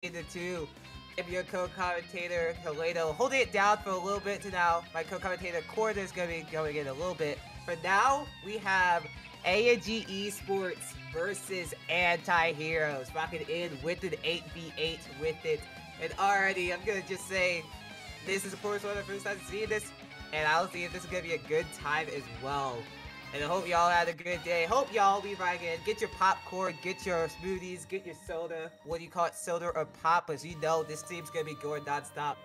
the two. I'm your co-commentator, Heleno, holding it down for a little bit to now. My co-commentator, Corda, is going to be going in a little bit. For now, we have AnG Esports versus Antiheroes, rocking in with an 8v8 with it. And already, I'm going to just say, this is of course one of the first times seeing this, and I'll see if this is going to be a good time as well. And I hope y'all had a good day. Hope y'all be right in. Get your popcorn, get your smoothies, get your soda. What do you call it? Soda or pop? As you know, this team's gonna be going non-stop.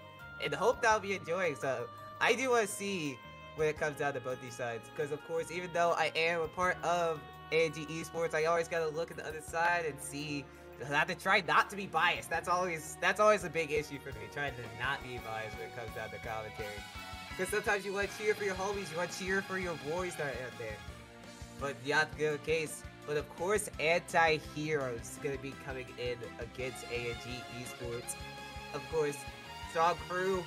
And I hope that'll be enjoying. So I do want to see when it comes down to both these sides. Because of course, even though I am a part of AnG Esports, I always gotta look at the other side and see. I have to try not to be biased. That's always a big issue for me. Trying to not be biased when it comes down to commentary. Because sometimes you want to cheer for your homies, you want to cheer for your boys that are out there. But not the case. But of course, Antiheroes is going to be coming in against AnG Esports. Of course, strong crew,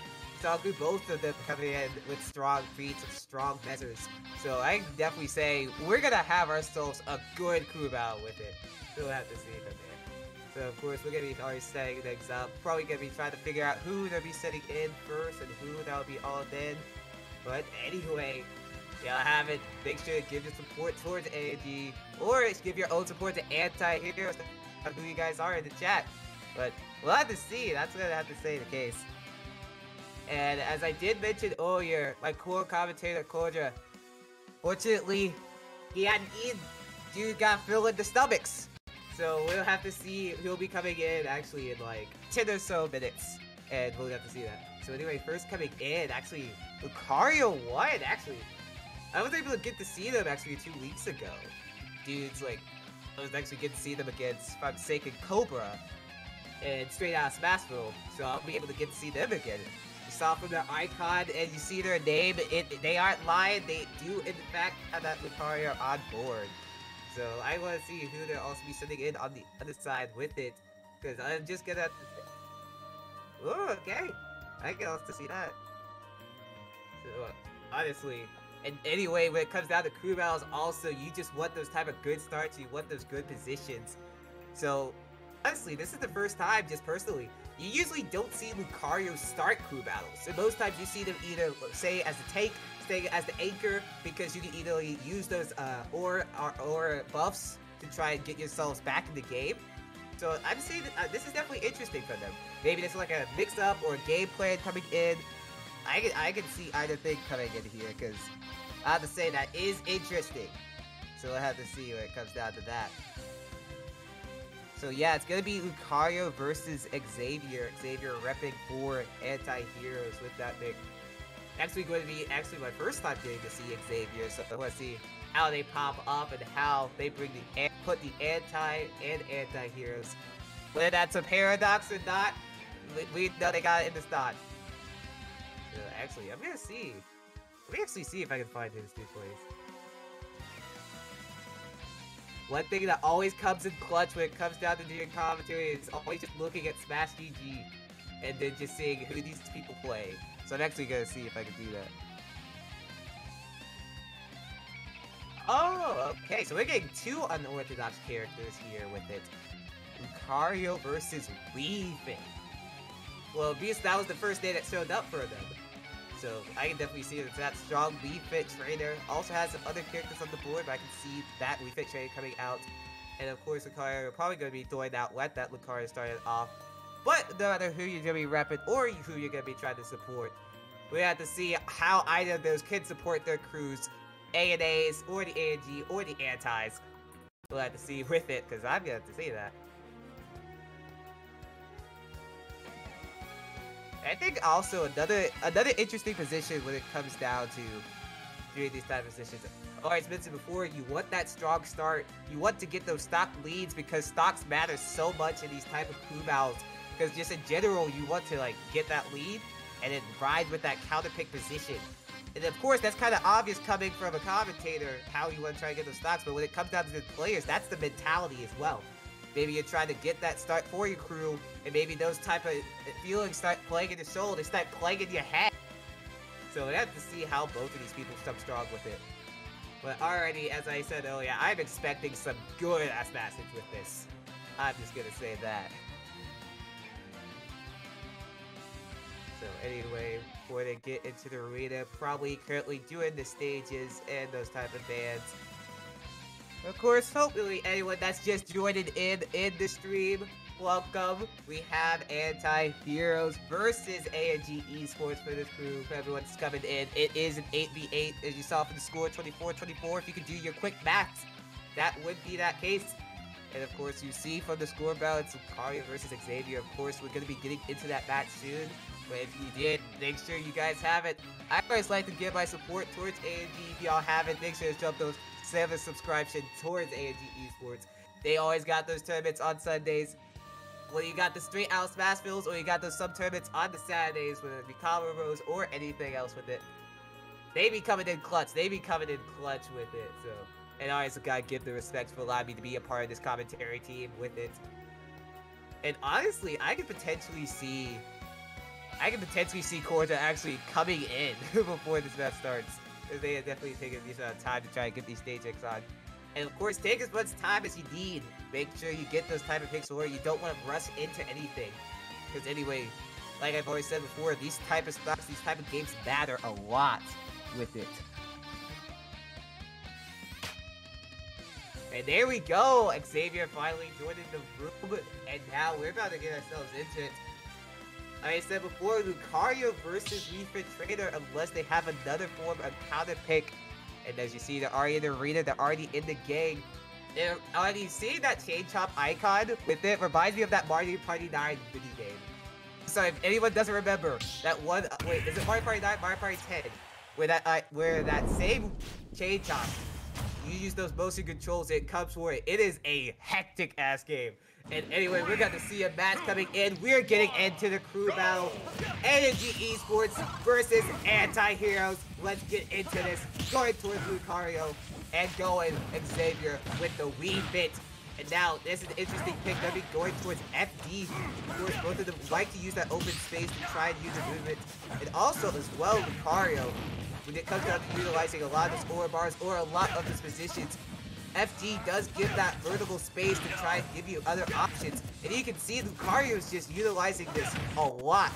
both of them coming in with strong feats and strong measures. So I can definitely say we're going to have ourselves a good crew battle with it. We'll have to see from there. So of course, we're going to be already setting things up. Probably going to be trying to figure out who they'll be setting in first and who that'll be all in. But anyway, y'all have it. Make sure to give your support towards AnG, or give your own support to Antiheroes, who you guys are in the chat. But we'll have to see. That's what I have to say the case. And as I did mention earlier, my core commentator, Kodra, fortunately, he hadn't eaten. Dude got filled in the stomachs. So we'll have to see. He'll be coming in actually in like 10 or so minutes. And we'll have to see that. So anyway, first coming in, actually, Lucario won, actually. I was able to get to see them actually 2 weeks ago. Dudes, like, I was actually getting to see them against, if I'm mistaken, Cobra and straight out of Smashville. So I'll be able to get to see them again. You saw from their icon and you see their name, they aren't lying. They do, in fact, have that Lucario on board. So I want to see who they'll also be sending in on the other side with it. Because I'm just gonna... Oh, okay. I can also see that. So, honestly... And anyway, when it comes down to crew battles, also, you just want those type of good starts, you want those good positions. So, honestly, this is the first time, just personally, you usually don't see Lucario start crew battles. So most times you see them either, say, as the tank, stay as the anchor, because you can either use those or buffs to try and get yourselves back in the game. So I'm saying that this is definitely interesting for them. Maybe it's like a mix-up or a game plan coming in. I can see either thing coming in here, because I have to say that is interesting. So we'll have to see when it comes down to that. So yeah, it's going to be Lucario versus Xavier. Xavier repping for Antiheroes with that pick. Actually going to be my first time getting to see Xavier. So let's see how they pop up and how they put the anti and Antiheroes. Whether that's a paradox or not, we know they got it in the stock. So actually, I'm gonna see. Let me actually see if I can find his two plays. One thing that always comes in clutch when it comes down to doing commentary is always just looking at Smash GG and then just seeing who these people play. So I'm actually gonna see if I can do that. Oh, okay. So we're getting two unorthodox characters here with it. Lucario versus Weaving. Well, because that was the first day that showed up for them. So I can definitely see that strong Wii Fit trainer. Also has some other characters on the board, but I can see that Wii Fit trainer coming out. And of course, Lucario probably going to be throwing out what that Lucario started off. But no matter who you're going to be repping or who you're going to be trying to support, we have to see how either of those can support their crews, ANAs, or the AnG, or the Antis. We'll have to see with it, because I'm going to have to see that. I think also another interesting position when it comes down to doing these type of positions. As mentioned before, you want that strong start. You want to get those stock leads because stocks matter so much in these type of crew battles. Because just in general, you want to like get that lead and then ride with that counter pick position. And of course, that's kind of obvious coming from a commentator how you want to try to get those stocks. But when it comes down to the players, that's the mentality as well. Maybe you're trying to get that start for your crew, and maybe those type of feelings start playing in your soul, they start playing in your head. So we have to see how both of these people come strong with it. But already, as I said earlier, I'm expecting some good-ass message with this. I'm just gonna say that. anyway, before they get into the arena, probably currently doing the stages and those type of bands. Of course, hopefully anyone that's just joining in the stream, welcome. We have Antiheroes versus AnG Esports for this crew. For everyone that's coming in, it is an 8v8, as you saw from the score, 24-24. If you could do your quick maths, that would be that case. And of course, you see from the score balance, Lucario versus Xavier. Of course, we're going to be getting into that match soon. But if you did, make sure you guys have it. I always like to give my support towards AnG. If y'all haven't, make sure to jump those 7 subscription towards AnG Esports. They always got those tournaments on Sundays. Whether you got the straight out Smash Bills or you got those sub tournaments on the Saturdays, whether it be Commentators or anything else with it. They be coming in clutch. They be coming in clutch with it. So, and I also gotta give the respect for allowing me to be a part of this commentary team with it. And honestly, I could potentially see Corda actually coming in before this match starts. They are definitely taking this time to try and get these stage picks on. And of course, take as much time as you need. Make sure you get those type of picks where you don't want to rush into anything. Because anyway, like I've always said before, these type of stocks, these type of games matter a lot with it. And there we go! Xavier finally joining the room, and now we're about to get ourselves into it. Like I said before, Lucario versus Wii Fit Trainer, unless they have another form of counter pick. And as you see, they're already in the arena, they're already in the gang. They're already seeing that Chain Chomp icon with it reminds me of that Mario Party 9 mini game. So if anyone doesn't remember, that one, wait, is it Mario Party 9? Mario Party 10, where that same Chain Chomp, you use those motion controls, it comes for it. It is a hectic ass game. And anyway, we're going to see a match coming in. We're getting into the crew battle. AnG Esports versus Antiheroes. Let's get into this. Going towards Lucario and going Xavier with the Wii Fit. And now, this is an interesting pick. They'll be going towards FD. Of course, both of them like to use that open space to try and use the movement. And also, as well, Lucario, when it comes down to utilizing a lot of his aura bars or a lot of his positions, FG does give that vertical space to try and give you other options. And you can see Lucario's just utilizing this a lot.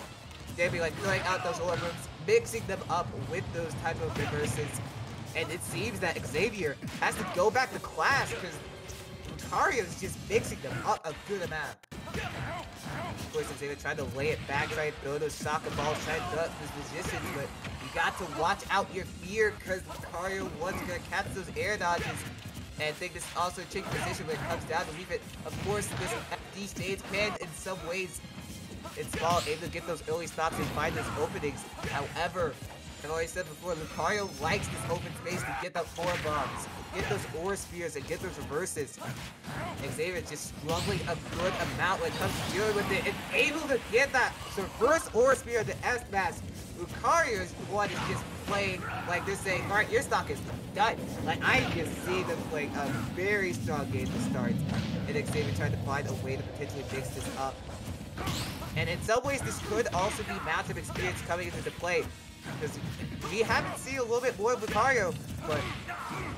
They'll be like throwing out those aura moves, mixing them up with those type of reverses. And it seems that Xavier has to go back to class because Lucario's just mixing them up a good amount. Of course, Xavier trying to lay it back, trying to throw those soccer balls, trying to throw up his positions, but you got to watch out your fear because Lucario was going to catch those air dodges. And I think this is also a tricky position when it comes down to leave it. Of course, this FD stage can, in some ways, it's small, able to get those early stops and find those openings. However, I've always said before, Lucario likes this open space to get the aura bombs, get those aura spheres, and get those reverses. Xavier just struggling a good amount when it comes to dealing with it, and able to get that reverse aura spear to S-Mask. Lucario's one is just playing like they're saying, alright, your stock is done. Like, I just see them playing a very strong game to start. And Xavier trying to find a way to potentially mix this up. And in some ways, this could also be matchup experience coming into play. Because we haven't seen a little bit more of Lucario, but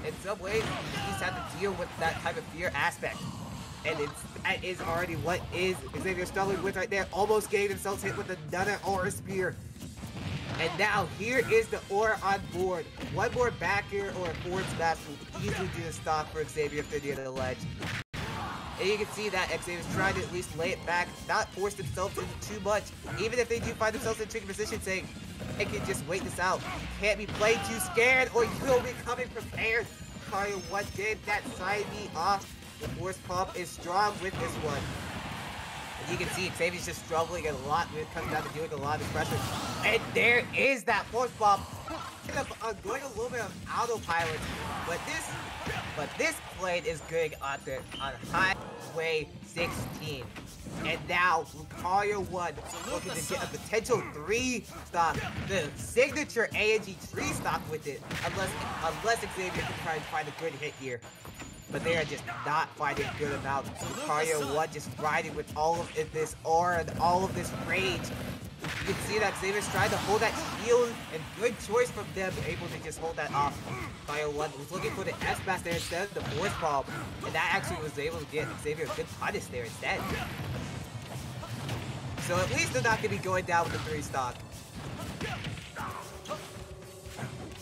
in some ways, he's had to deal with that type of fear aspect. And that is already what is Xavier struggling with right there, almost getting themselves hit with another aura spear. And now, here is the aura on board. One more back air or a forward smash will easily do the stock for Xavier if they're near the ledge. And you can see that Xavier's trying to at least lay it back, not force themselves into too much. Even if they do find themselves in a tricky position, saying, I can just wait this out. You can't be playing too scared or you will be coming prepared. Lucario what did that side B off. The force pump is strong with this one. And you can see Xavier's just struggling a lot when it comes down to doing a lot of pressure. And there is that force pump. Going a little bit of autopilot. But this plane is going on highway 16. And now Lucario 1 looking to get a potential 3 stock, the signature AnG 3 stock with it, unless Xavier can try and find a good hit here. But they are just not finding good amounts. Lucario 1 just riding with all of this aura and all of this rage. You can see that Xavier's trying to hold that shield, and good choice from them, able to just hold that off. Lucario 1 was looking for the S-Mass there instead of the force bomb, and that actually was able to get Xavier a good punish there instead. So at least they're not going to be going down with the 3 stock.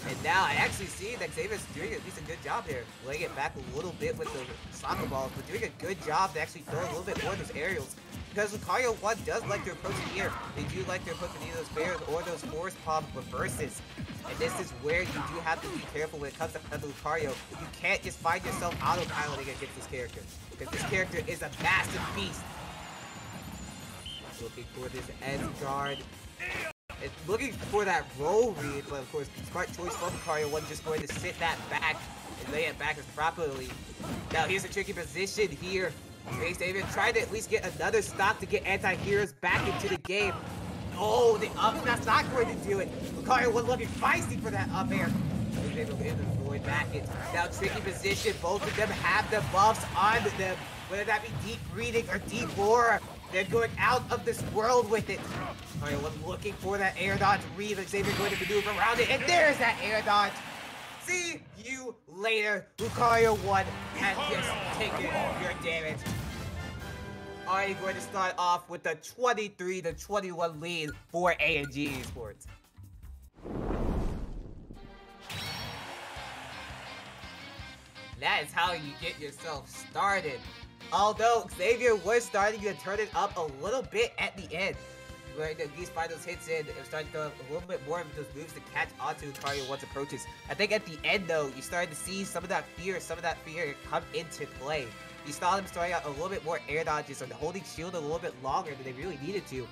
And now I actually see that Xavier's doing at least a good job here. Laying it back a little bit with the soccer balls, but doing a good job to actually throw a little bit more of those aerials. Because Lucario 1 does like to approach it here. They do like to approach either those barriers or those force palm reverses. And this is where you do have to be careful when it comes to Lucario. You can't just find yourself autopiloting against this character. Because this character is a massive beast. Looking for this edge guard. It's looking for that roll read, but of course, smart choice from Lucario 1, just going to sit that back and lay it back as properly. Now here's a tricky position here. Xavier trying to at least get another stop to get Antiheroes back into the game. Oh, the up, that's not going to do it. Lucario 1 looking feisty for that up air. Xavier able to avoid back it. Now tricky position, both of them have the buffs on them. Whether that be deep breathing or deep roar. They're going out of this world with it. Lucario 1 looking for that air dodge read. Xavier going to maneuver around it, and there's that air dodge. See you later. Lucario 1 has just taken your damage. Are you going to start off with the 23-21 lead for AnG ESPORTS? That is how you get yourself started. Although Xavier was starting to turn it up a little bit at the end. Where these finals hits in, it was starting to throw a little bit more of those moves to catch onto Lucario 1's approaches. I think at the end though, you started to see some of that fear come into play. You saw them starting out a little bit more air dodges and holding shield a little bit longer than they really needed to.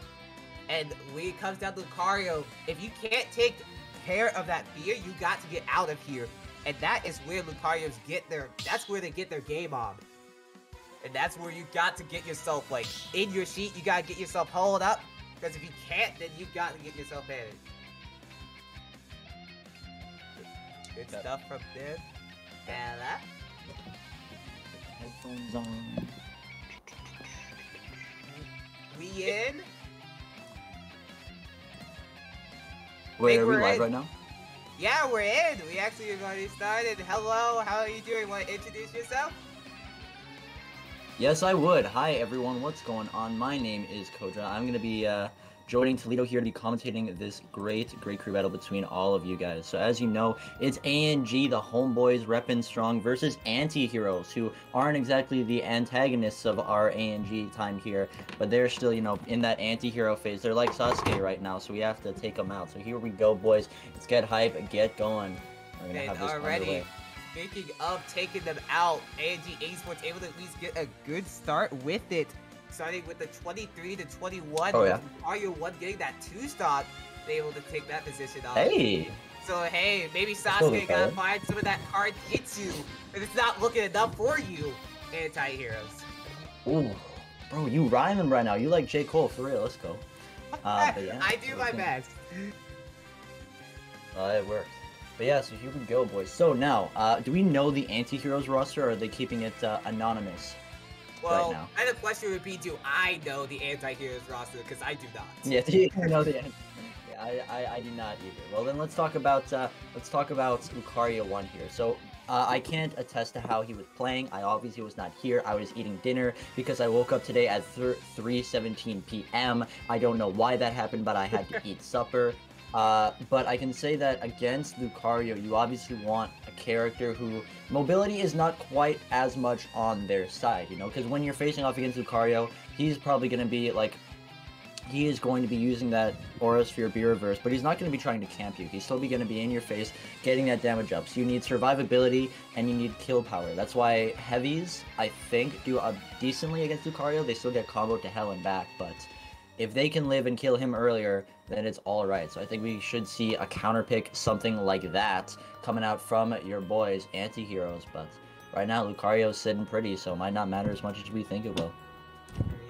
And when it comes down to Lucario, if you can't take care of that fear, you got to get out of here. And that is where Lucarios that's where they get their game on. And that's where you got to get yourself, like, in your sheet, you gotta get yourself hauled up. Because if you can't, then you got to get yourself managed. Good stuff from them. Bella. Headphones on. We in? Wait, are we live right now? Yeah, we're in. We actually have already started. Hello, how are you doing? Want to introduce yourself? Yes, I would. Hi, everyone. What's going on? My name is Kodra. I'm going to be joining Toledo here to be commentating this great crew battle between all of you guys. So as you know, it's AnG, the homeboys, reppin' strong, versus Antiheroes, who aren't exactly the antagonists of our AnG time here, but they're still, you know, in that anti-hero phase. They're like Sasuke right now, so we have to take them out. So here we go, boys. Let's get hype, get going. We're going to have this underway. Speaking of taking them out, AnG ESPORTS able to at least get a good start with it. Starting with the 23-21. Oh, yeah. Lucario 1 getting that 2-stop, they able to take that position off. Hey! So, hey, maybe Sasuke gotta find some of that card Hitsu, but it's not looking enough for you, Antiheroes. Ooh, bro, you rhyming right now. You like J. Cole, for real. Let's go. But yeah, I do my best. It works. But yeah, so here we go, boys. So now, do we know the Antiheroes roster, or are they keeping it anonymous? Well, right now? and the question would be, do I know the Antiheroes roster? Because I do not. Yeah, do you know the answer? Yeah, I do not either. Well, then let's talk about Lucario 1 here. So I can't attest to how he was playing. I obviously was not here. I was eating dinner because I woke up today at 3:17 p.m. I don't know why that happened, but I had to eat supper. But I can say that against Lucario, you obviously want a character who mobility is not quite as much on their side, you know, because when you're facing off against Lucario, he's probably going to be like, he is going to be using that Aura Sphere B-Reverse, but he's not going to be trying to camp you. He's still going to be in your face, getting that damage up. So you need survivability, and you need kill power. That's why heavies, I think, do decently against Lucario. They still get comboed to hell and back, but if they can live and kill him earlier, then it's alright. So I think we should see a counter pick, something like that, coming out from your boys, Antiheroes. But right now, Lucario's sitting pretty, so it might not matter as much as we think it will.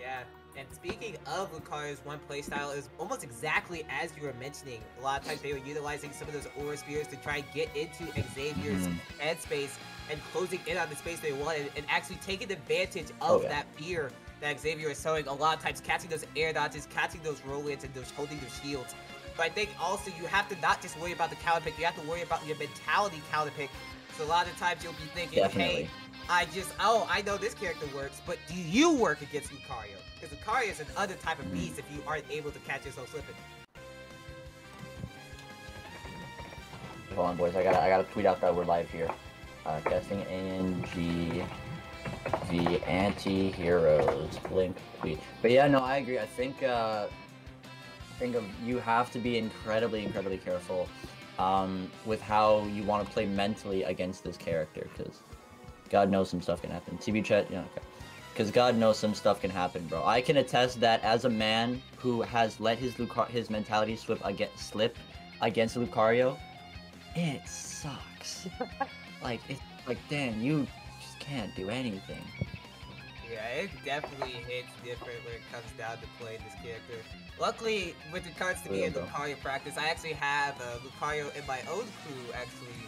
Yeah, and speaking of Lucario's one playstyle, is almost exactly as you were mentioning. A lot of times they were utilizing some of those Aura Spheres to try and get into Xavier's headspace and closing in on the space they wanted, and actually taking advantage of that fear that Xavier is showing a lot of times, catching those air dodges, catching those roll-ins, and those holding those shields. But I think also you have to not just worry about the counter pick, you have to worry about your mentality counter pick. So a lot of times you'll be thinking, hey, I know this character works, but do you work against Lucario? Because Lucario is another type of beast if you aren't able to catch yourself slipping. Hold on, boys. I gotta tweet out that we're live here. Testing AnG the Antiheroes link tweet. But yeah, no, I agree. I think you have to be incredibly careful with how you want to play mentally against this character, because God knows some stuff can happen. TB chat, yeah, okay. Because God knows some stuff can happen, bro. I can attest that as a man who has let his mentality slip against Lucario, it sucks. It's like, damn, you just can't do anything. Yeah, it definitely hits different when it comes down to playing this character. Luckily, with regards to me in Lucario practice, I actually have Lucario in my own crew, actually,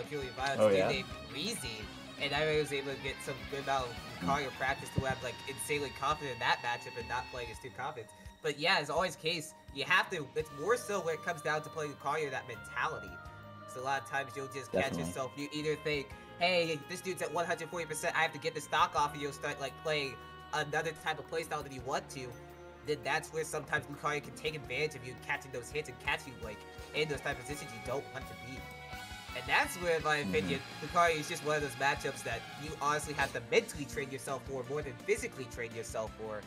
purely violence, named Breezy, and I was able to get some good amount of Lucario practice to where I'm like insanely confident in that matchup and not playing as too confident. But yeah, as always the case, you have to, it's more so when it comes down to playing Lucario, that mentality. So a lot of times you'll just catch yourself, you either think, hey, this dude's at 140%, I have to get the stock off, and you'll start like playing another type of playstyle than you want to. Then that's where sometimes Lucario can take advantage of you catching those hits and catch you like in those type of positions you don't want to be. And that's where, in my opinion, Lucario is just one of those matchups that you honestly have to mentally train yourself for more than physically train yourself for.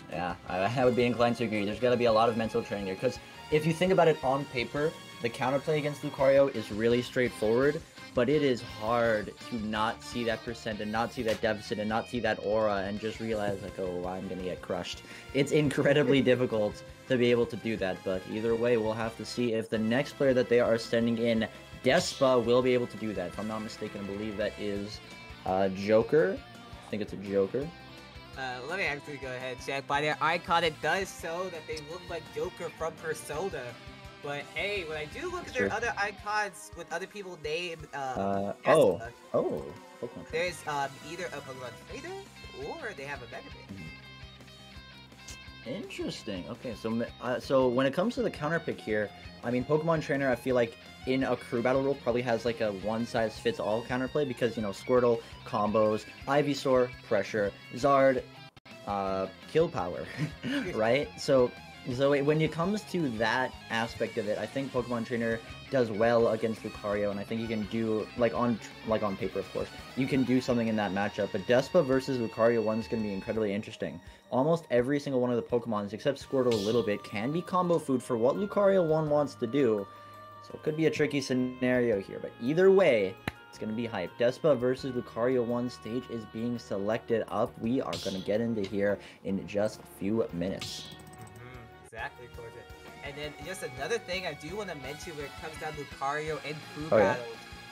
Yeah, I would be inclined to agree. There's got to be a lot of mental training here, because if you think about it on paper, the counterplay against Lucario is really straightforward, but it is hard to not see that percent and not see that deficit and not see that aura and just realize, like, oh, I'm gonna get crushed. It's incredibly difficult to be able to do that, but either way, we'll have to see if the next player that they are sending in, Despa, will be able to do that. If I'm not mistaken, I believe that is Joker. I think it's a Joker. Let me actually go ahead and check. By their icon, it does show that they look like Joker from Persona. But hey, when I do look at their other icons with other people named Pokemon. There's either a Pokemon trainer or they have a Mega Man. Interesting. Okay, so when it comes to the counter pick here, I mean, Pokemon Trainer, I feel like in a crew battle role probably has like a one-size-fits-all counterplay, because, you know, Squirtle, combos, Ivysaur, pressure, Zard, kill power, right? So when it comes to that aspect of it, I think Pokemon Trainer does well against Lucario, and I think you can do, like on paper, of course, you can do something in that matchup. But Despa versus Lucario 1 is going to be incredibly interesting. Almost every single one of the Pokemons, except Squirtle a little bit, can be combo food for what Lucario 1 wants to do. So it could be a tricky scenario here, but either way, it's going to be hype. Despa versus Lucario 1 stage is being selected up. We are going to get into here in just a few minutes. Exactly, Corte. And then just another thing I do want to mention when it comes down to Lucario and crew battles,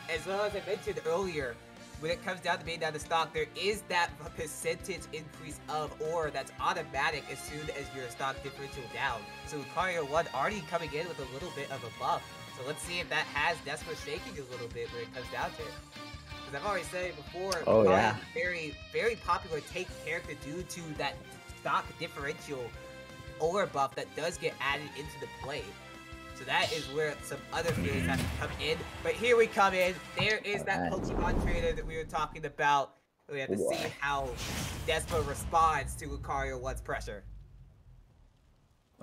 as well as I mentioned earlier, when it comes down to being down to stock, there is that percentage increase of aura that's automatic as soon as your stock differential down. So Lucario 1 already coming in with a little bit of a buff. So let's see if that has Despa shaking a little bit when it comes down to it. Because I've already said before, Lucario is a very popular take character due to that stock differential aura buff that does get added into the play. So that is where some other feelings have to come in. But here we come in. There is that Pokemon trainer that we were talking about. We have to see how Despa responds to Lucario 1's pressure.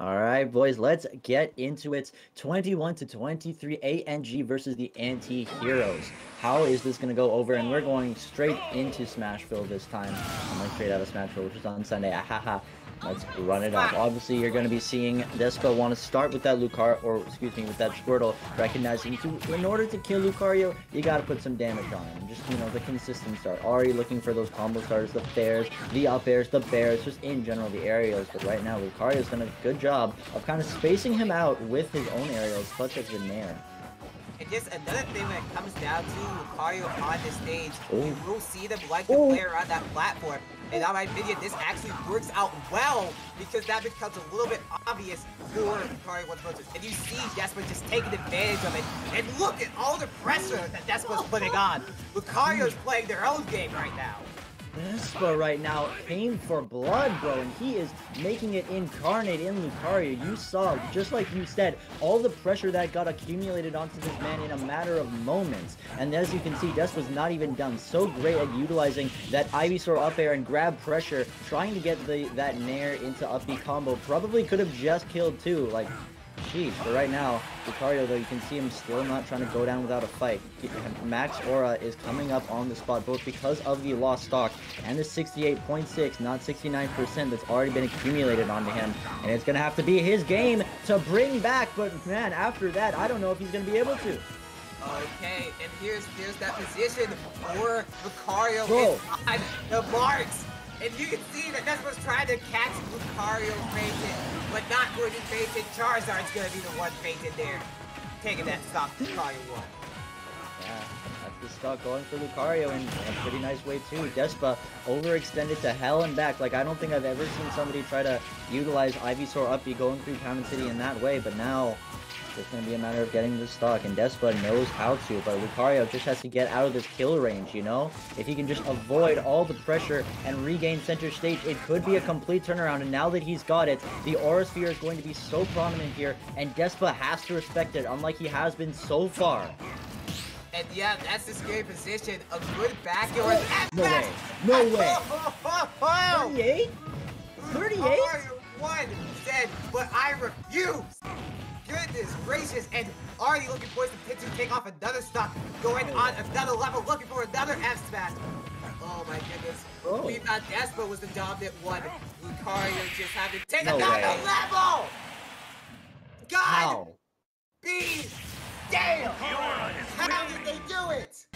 Alright, boys, let's get into it. 21-23, AnG versus the Antiheroes. How is this going to go over? And we're going straight into Smashville this time. I'm like straight out of Smashville, which is on Sunday. Ahaha. Let's run it up. Obviously, you're going to be seeing Despa want to start with that with that Squirtle, recognizing in order to kill Lucario, you got to put some damage on him. Just, you know, the consistent start. Already looking for those combo starters, the fairs, the up airs, the bears, just in general, the aerials. But right now, Lucario's done a good job of kind of spacing him out with his own aerials, such as the Nair. And just another thing when it comes down to Lucario on this stage, you will see them like to play around that platform. And in my opinion, this actually works out well, because that becomes a little bit obvious for Lucario 1's approaches. And you see Despa just taking advantage of it. And look at all the pressure that Despa's putting on. Lucario's playing their own game right now. Despa right now came for blood, bro, and he is making it incarnate in Lucario. You saw, just like you said, all the pressure that got accumulated onto this man in a matter of moments. And as you can see, Despa's not even done so great at utilizing that Ivysaur up air and grab pressure, trying to get that Nair into up B combo. Probably could have just killed too. Like, Sheesh, but right now, Lucario, though, you can see him still not trying to go down without a fight. Max Aura is coming up on the spot, both because of the lost stock and the 68.6, not 69%, that's already been accumulated onto him. And it's going to have to be his game to bring back, but man, after that, I don't know if he's going to be able to. Okay, and here's that position for Lucario on the marks. And you can see that Despo's trying to catch Lucario fainted, but not going to be fainted. Charizard's going to be the one fainted there, taking that stock Lucario won. Yeah, that's the stock going for Lucario in a pretty nice way too. Despa overextended to hell and back. Like, I don't think I've ever seen somebody try to utilize Ivysaur up B going through Town and City in that way, but now it's going to be a matter of getting the stock, and Despa knows how to, but Lucario just has to get out of this kill range, you know? If he can just avoid all the pressure and regain center stage, it could be a complete turnaround, and now that he's got it, the Aura Sphere is going to be so prominent here, and Despa has to respect it, unlike he has been so far. And yeah, that's the scary position. A good backyard. No way. No way. 38? 38? One said, but I refuse. Goodness gracious, and already looking for some to take off another stock, going on another level, looking for another F smash. Oh my goodness. We thought Despa was the dominant one. Lucario just had to take another level! God! How? Be damn! How did they do it?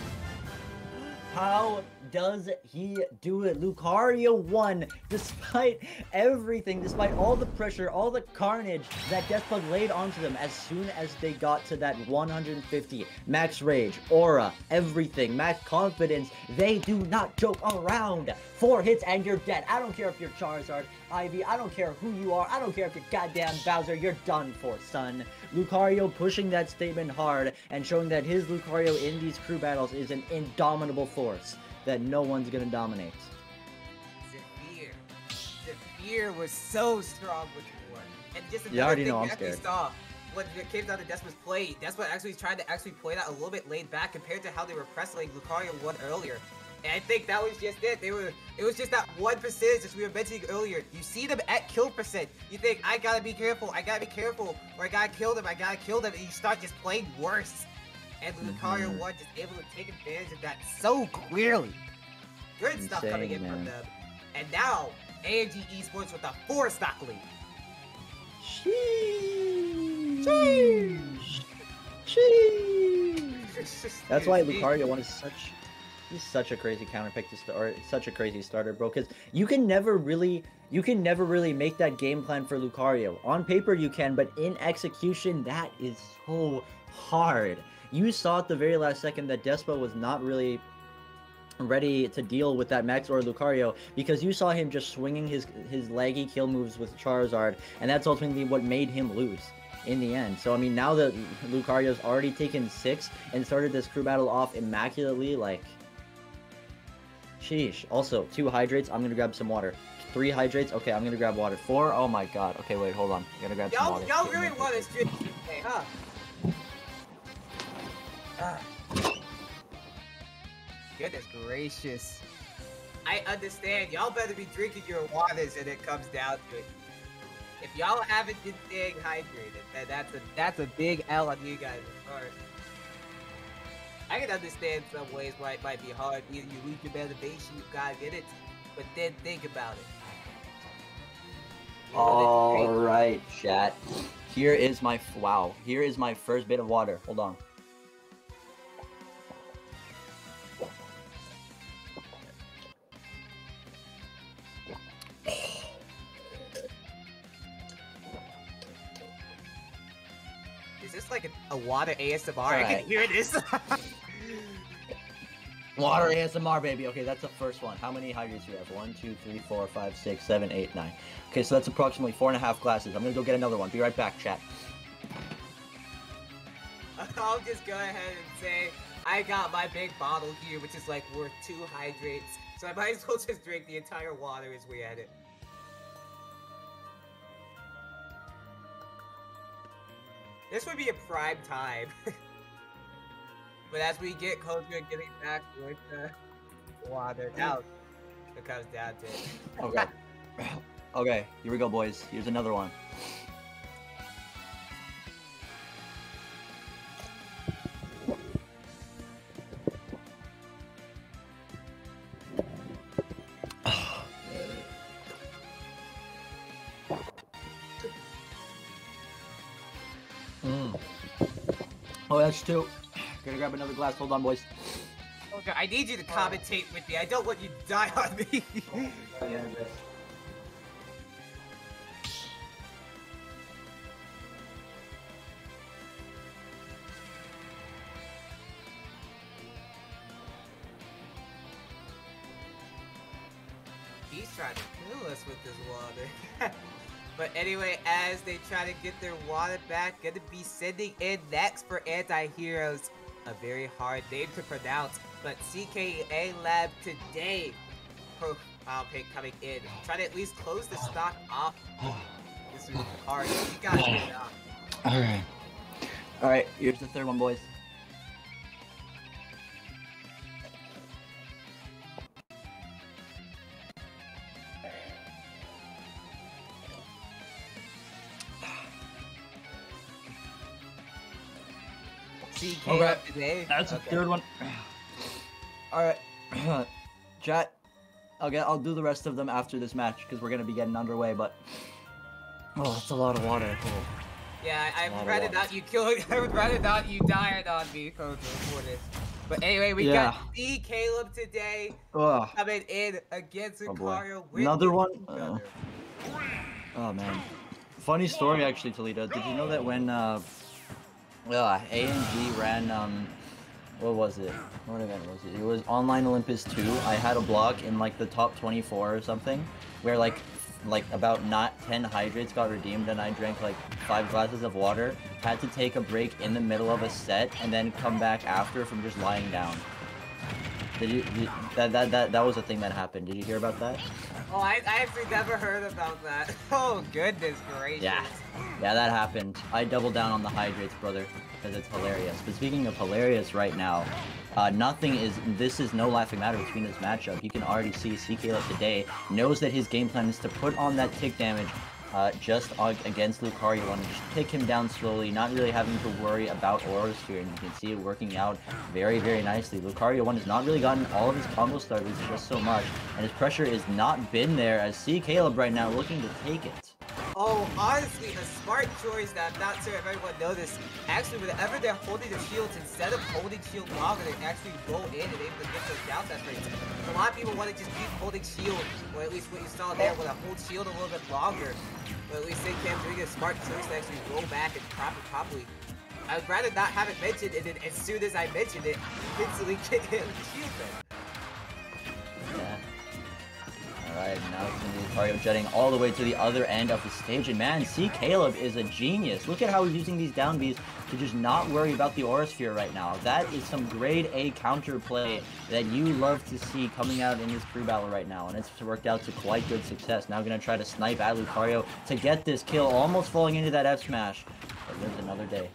How does he do it? Lucario won despite everything, despite all the pressure, all the carnage that Despa laid onto them as soon as they got to that 150. Max Rage, Aura, everything, max confidence. They do not joke around. 4 hits and you're dead. I don't care if you're Charizard, Ivy, I don't care who you are, I don't care if you're goddamn Bowser, you're done for, son. Lucario pushing that statement hard and showing that his Lucario in these crew battles is an indomitable force that no one's gonna dominate. Zephyr was so strong with the one. And just another thing we actually saw when it came down to Despa's play, Despa actually tried to play that a little bit laid back compared to how they were pressing Lucario won earlier. And I think that was just it. It was just that 1% as we were mentioning earlier. You see them at kill percent. You think, I gotta be careful, or I gotta kill them, and you start just playing worse. And Lucario won just able to take advantage of that so clearly. Good stuff coming in from them. And now, AnG ESPORTS with a 4 stock lead. Sheesh. That's why Lucario won is he's such a crazy counter pick to start, or such a crazy starter, bro. Because you can never really make that game plan for Lucario. On paper you can, but in execution that is so hard. You saw at the very last second that Despa was not really ready to deal with that Max or Lucario, because you saw him just swinging his laggy kill moves with Charizard, and that's ultimately what made him lose in the end. So I mean, now that Lucario's already taken 6 and started this crew battle off immaculately, like, sheesh. Also, 2 hydrates. I'm gonna grab some water. 3 hydrates. Okay, I'm gonna grab water. 4. Oh my god. Okay, wait, hold on. I gotta grab some water. Y'all really want to drink today, huh? Goodness gracious. I understand. Y'all better be drinking your waters when it comes down to it. If y'all haven't been staying hydrated, then that's a big L on you guys' part. I can understand some ways why it might be hard. Either you lose your motivation, you gotta get it, but then think about it. Alright, chat. Here is my first bit of water. Hold on. Is this like a water ASMR? Right. I can hear this. Water ASMR, baby. Okay, that's the first one. How many hydrates do we have? 1, 2, 3, 4, 5, 6, 7, 8, 9. Okay, so that's approximately 4.5 glasses. I'm gonna go get another one. Be right back, chat. I'll just go ahead and say I got my big bottle here, which is like worth 2 hydrates. So I might as well just drink the entire water as we at it. This would be a prime time. But as we get closer to getting back with the water, now it comes down to it. Okay. Okay, here we go, boys. Here's another one. Oh, that's two. Gonna grab another glass. Hold on, boys. Okay, I need you to commentate with me. I don't want you to die on me. He's trying to kill us with this water. But anyway, as they try to get their water back, gonna be sending in next for Antiheroes. A very hard name to pronounce, but CKA Lab today. Pick coming in. Try to at least close the stock off. This is hard. You guys get it off. Alright. Alright, here's the third one, boys. CK today. That's the third one. Alright. Chat. I'll do the rest of them after this match because we're gonna be getting underway, but oh, that's a lot of water. Oh. Yeah, I'd rather not you kill I would rather not you die on me for this. But anyway, we got C Caleb today coming in against Lucario with another one. Oh man. Funny story actually, Toledo. Did you know that when AnG ran what was it? What event was it? It was Online Olympus 2. I had a block in like the top 24 or something, where like about not 10 hydrates got redeemed, and I drank like 5 glasses of water. Had to take a break in the middle of a set and then come back after from just lying down. That was a thing that happened. Did you hear about that? Oh, I actually never heard about that. Oh, goodness gracious. Yeah, that happened. I doubled down on the hydrates, brother, because it's hilarious. But speaking of hilarious right now, this is no laughing matter between this matchup. You can already see CKLab today knows that his game plan is to put on that tick damage just against Lucario and just take him down slowly, not really having to worry about auras here, and you can see it working out very, very nicely. Lucario 1 has not really gotten all of his combo starters just so much, and his pressure has not been there as CKLab right now looking to take it. Oh, honestly, a smart choice that I'm not sure if everyone noticed. Actually, whenever they're holding the shields, instead of holding shield longer, they actually roll in and able to get those down dash rates. A lot of people want to just keep holding shield, or at least what you saw there, want to hold shield a little bit longer. But at least they can doing a smart choice to actually roll back and prop it properly. I would rather not have it mentioned, and then as soon as I mentioned it, instantly get hit with the shield then. Yeah. Alright, now it's going to be Lucario jetting all the way to the other end of the stage, and man, CKLab is a genius. Look at how he's using these down Bs to just not worry about the Aura Sphere right now. That is some grade A counterplay that you love to see coming out in this crew battle right now, and it's worked out to quite good success. Now going to try to snipe at Lucario to get this kill, almost falling into that F smash. But there's another day.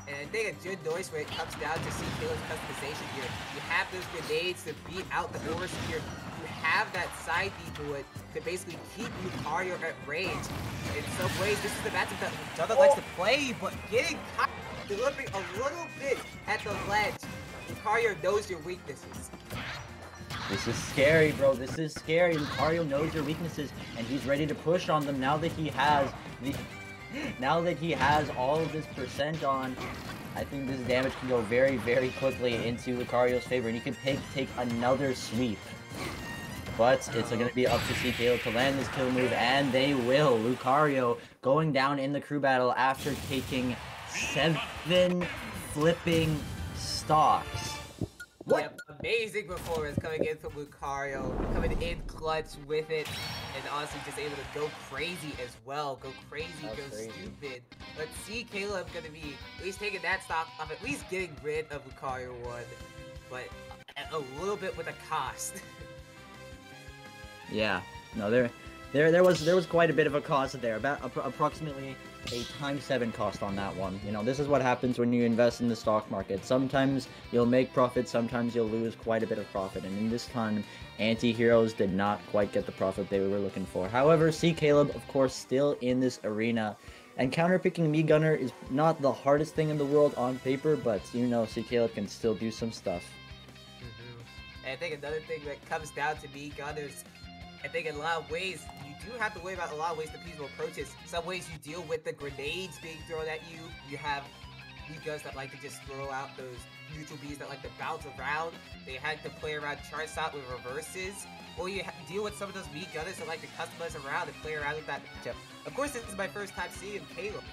And I think a good noise when it comes down to CKLab's customization here. You have those grenades to beat out the Aura Sphere. You have that side deploy to basically keep Lucario at range. In some ways, this is the matchup that Jutta likes to play, but getting caught, delivering a little bit at the ledge. Lucario knows your weaknesses. This is scary, bro. This is scary. Lucario knows your weaknesses, and he's ready to push on them now that he has all of this percent on. I think this damage can go very, very quickly into Lucario's favor, and he can take another sweep. But it's going to be up to CKLab to land this kill move, and they will. Lucario going down in the crew battle after taking 7 flipping stocks. What? Yep, amazing performance coming in from Lucario, coming in clutch with it, and honestly just able to go crazy as well. Go crazy, stupid. But CKLab gonna be at least taking that stock off, at least getting rid of Lucario 1, but a little bit with a cost. Yeah, no, there was quite a bit of a cost there, about approximately a ×7 cost on that one. You know, this is what happens when you invest in the stock market. Sometimes you'll make profit, sometimes you'll lose quite a bit of profit, and in this time, Antiheroes did not quite get the profit they were looking for. However, CKLab, of course, still in this arena, and counterpicking Me Gunner is not the hardest thing in the world on paper, but you know, CKLab can still do some stuff. And I think another thing that comes down to Me Gunners, I think in a lot of ways, you do have to worry about a lot of ways that people approach it. Some ways you deal with the grenades being thrown at you. You have weak guns that like to just throw out those neutral bees that like to bounce around. They had to play around charts out with reverses. Or you deal with some of those weak gunners that like to customize around and play around with that matchup. Of course, this is my first time seeing Caleb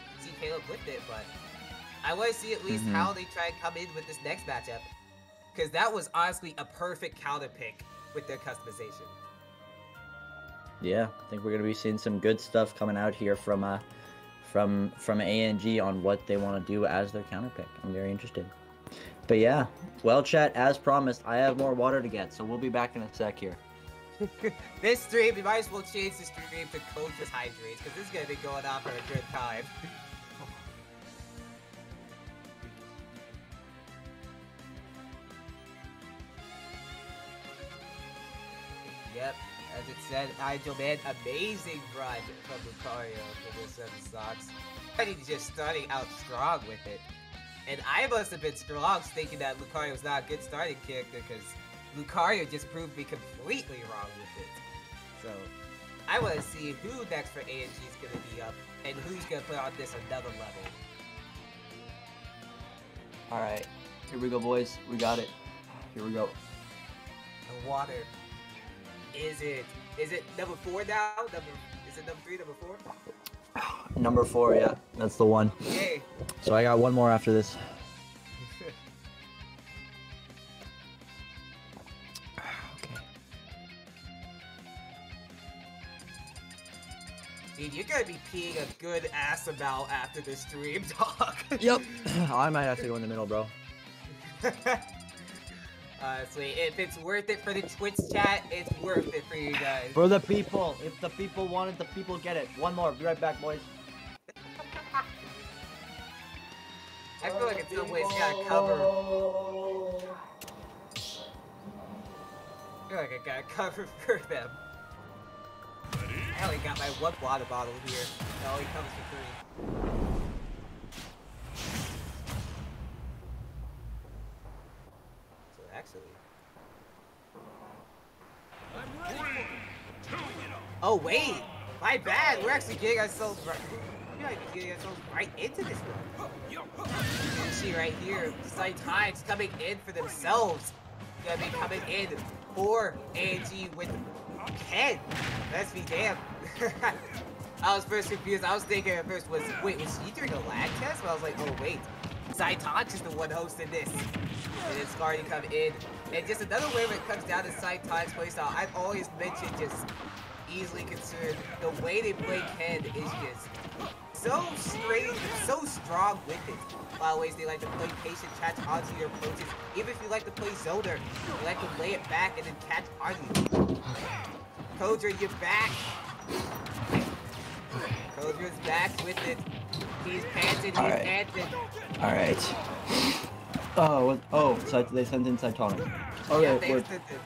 with it, but I want to see at least how they try and come in with this next matchup. Because that was honestly a perfect counter pick with their customization. Yeah, I think we're gonna be seeing some good stuff coming out here from AnG on what they want to do as their counter pick. I'm very interested. But yeah, well, chat, as promised, I have more water to get, so we'll be back in a sec here. This stream, we might as well change the stream to Coach's Hydrates, because this is gonna be going on for a good time. Yep, as it said, Nigel, man, amazing run from Lucario for this 7 stocks. I think he's just starting out strong with it. And I must have been strong thinking that Lucario was not a good starting character, because Lucario just proved me completely wrong with it. So, I want to see who next for AnG is going to be up, and who's going to put on this another level. Alright, here we go, boys. We got it. Here we go. The water. Is it number 4 now? Is it number 3, number 4? Number 4, yeah. That's the one. Okay. So I got one more after this. Dude, you're gonna be peeing a good ass amount after this stream, dog. Yep. I might have to go in the middle, bro. Honestly, if it's worth it for the Twitch chat, it's worth it for you guys. For the people. If the people want it, the people get it. One more. Be right back, boys. I feel like in some ways you gotta cover. I feel like I gotta cover for them. I only got my 1 water bottle here. It only comes for 3. So actually... Oh wait! My bad! We're actually getting ourselves right... We might be getting ourselves right into this one. You see right here, Antiheroes coming in for themselves. Gonna be coming in for AnG with 10. Let's be damn. I was first confused. I was thinking at first was he doing a lag test? But I was like, oh wait, Antiheroes is the one hosting this. And it's starting to come in. And just another way when it comes down to Antiheroes playstyle, I've always mentioned just easily concerned the way they play Ken is just so straight and so strong with it. A lot of ways they like to play patient, catch onto your approaches. Even if you like to play zoner, they like to lay it back and then catch on you. Kodra, you're back. Kodra's back with it. He's panting, he's panting. Alright. Oh, so they sent in Cytonic. Okay, Yeah, they sent it.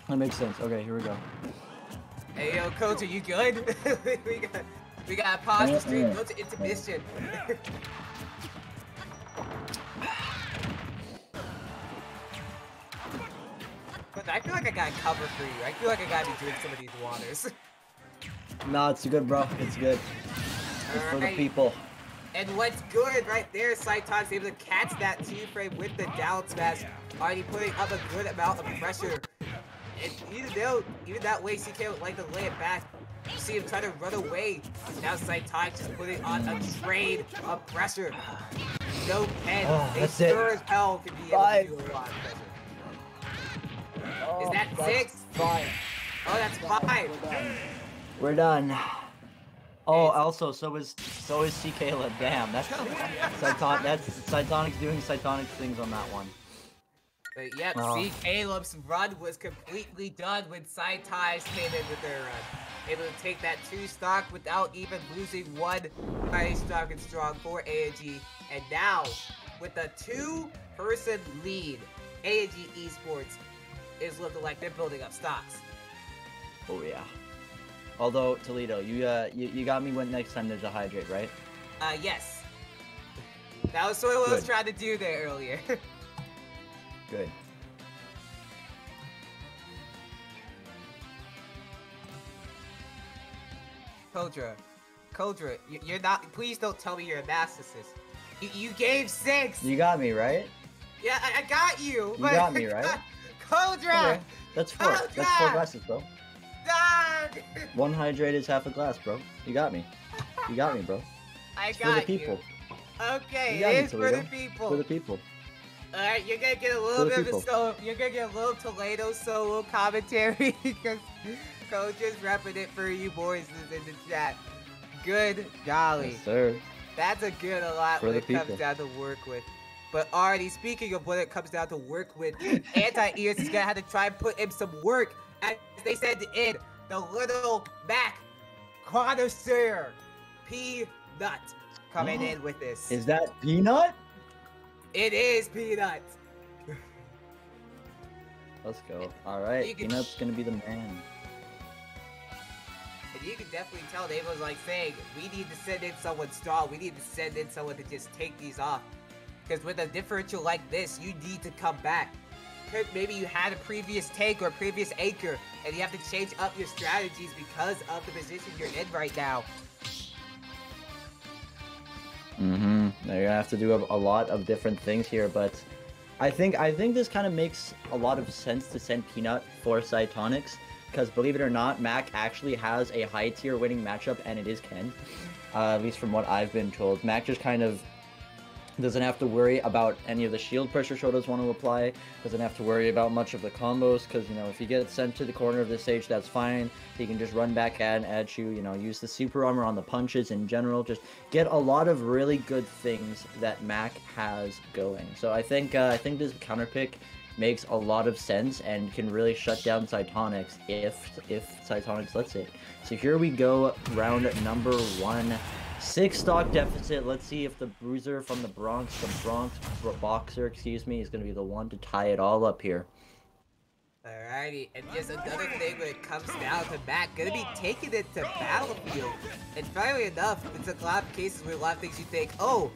That makes sense. Okay, here we go. Hey, yo, Kodra, you good? we gotta pause the stream, go to intermission. But I feel like I gotta cover for you. I feel like I gotta be doing some of these waters. No, it's good, bro. It's good. It's for the people. And what's good right there, Antiheroes able to catch that 2-frame with the down smash, already putting up a good amount of pressure. And even that way, CK would like to lay it back. You see him try to run away. Now Antiheroes just putting on a trade of pressure. No pen. They sure as hell can be able to do a lot of pressure. Is that 6? 5. Oh, that's 5. We're done. Oh, also, so is CK. Damn, that's Cytonic's doing Cytonic things on that one. But yep, see, Caleb's run was completely done when Antiheroes came in with their run. Able to take that 2 stock without even losing 1 high stock and strong for AnG. And now, with a 2-person lead, AnG Esports is looking like they're building up stocks. Oh yeah. Although, Toledo, you got me when next time there's a hydrate, right? Yes. That was sort of what I was trying to do there earlier. Good. Kodra, you're not. Please don't tell me you're a narcissist. You gave 6. You got me, right? Yeah, I got you. You got me, right? Kodra. Okay. That's 4. Kodra! That's 4 glasses, bro. Dog. 1 hydrate is half a glass, bro. You got me. You got me, bro. I It's got for the people. you. Okay, You got me, it is for the Toledo. people. For the people. All right, you're gonna get a little the bit of people. a solo. You're gonna get a little Toledo solo commentary because Coach is repping it for you boys in the chat. Good golly, Yes, sir. that's a good a lot For when the it people. comes down to work with. But already speaking of what it comes down to work with, Antiheroes is gonna have to try and put in some work, as they said in the little Mac connoisseur Peanut coming in with this. Is that Peanut? It is Peanut. Let's go. Alright, You can- Peanut's gonna be the man. And you can definitely tell Dave was like saying, we need to send in someone strong. We need to send in someone to just take these off. Because with a differential like this, you need to come back. Because maybe you had a previous tank or a previous anchor, and you have to change up your strategies because of the position you're in right now. Mm-hmm. They're gonna have to do a lot of different things here, but I think this kind of makes a lot of sense to send Peanut for Cytonics, because believe it or not, Mac actually has a high tier winning matchup, and it is Ken. At least from what I've been told. Mac just kind of doesn't have to worry about any of the shield pressure Shoto's want to apply, doesn't have to worry about much of the combos, because, you know, if he gets sent to the corner of the stage, that's fine. He can just run back at you, you know, use the super armor on the punches in general, just get a lot of really good things that Mac has going. So I think this counter pick makes a lot of sense and can really shut down Cytonics if Cytonics lets it. So here we go, round number 1. 6 stock deficit. Let's see if the bruiser from the Bronx boxer, excuse me, is going to be the one to tie it all up here. Alrighty, and just another thing when it comes down to Mac, gonna be taking it to Battlefield. And finally enough, it's a lot of cases where a lot of things you think, oh,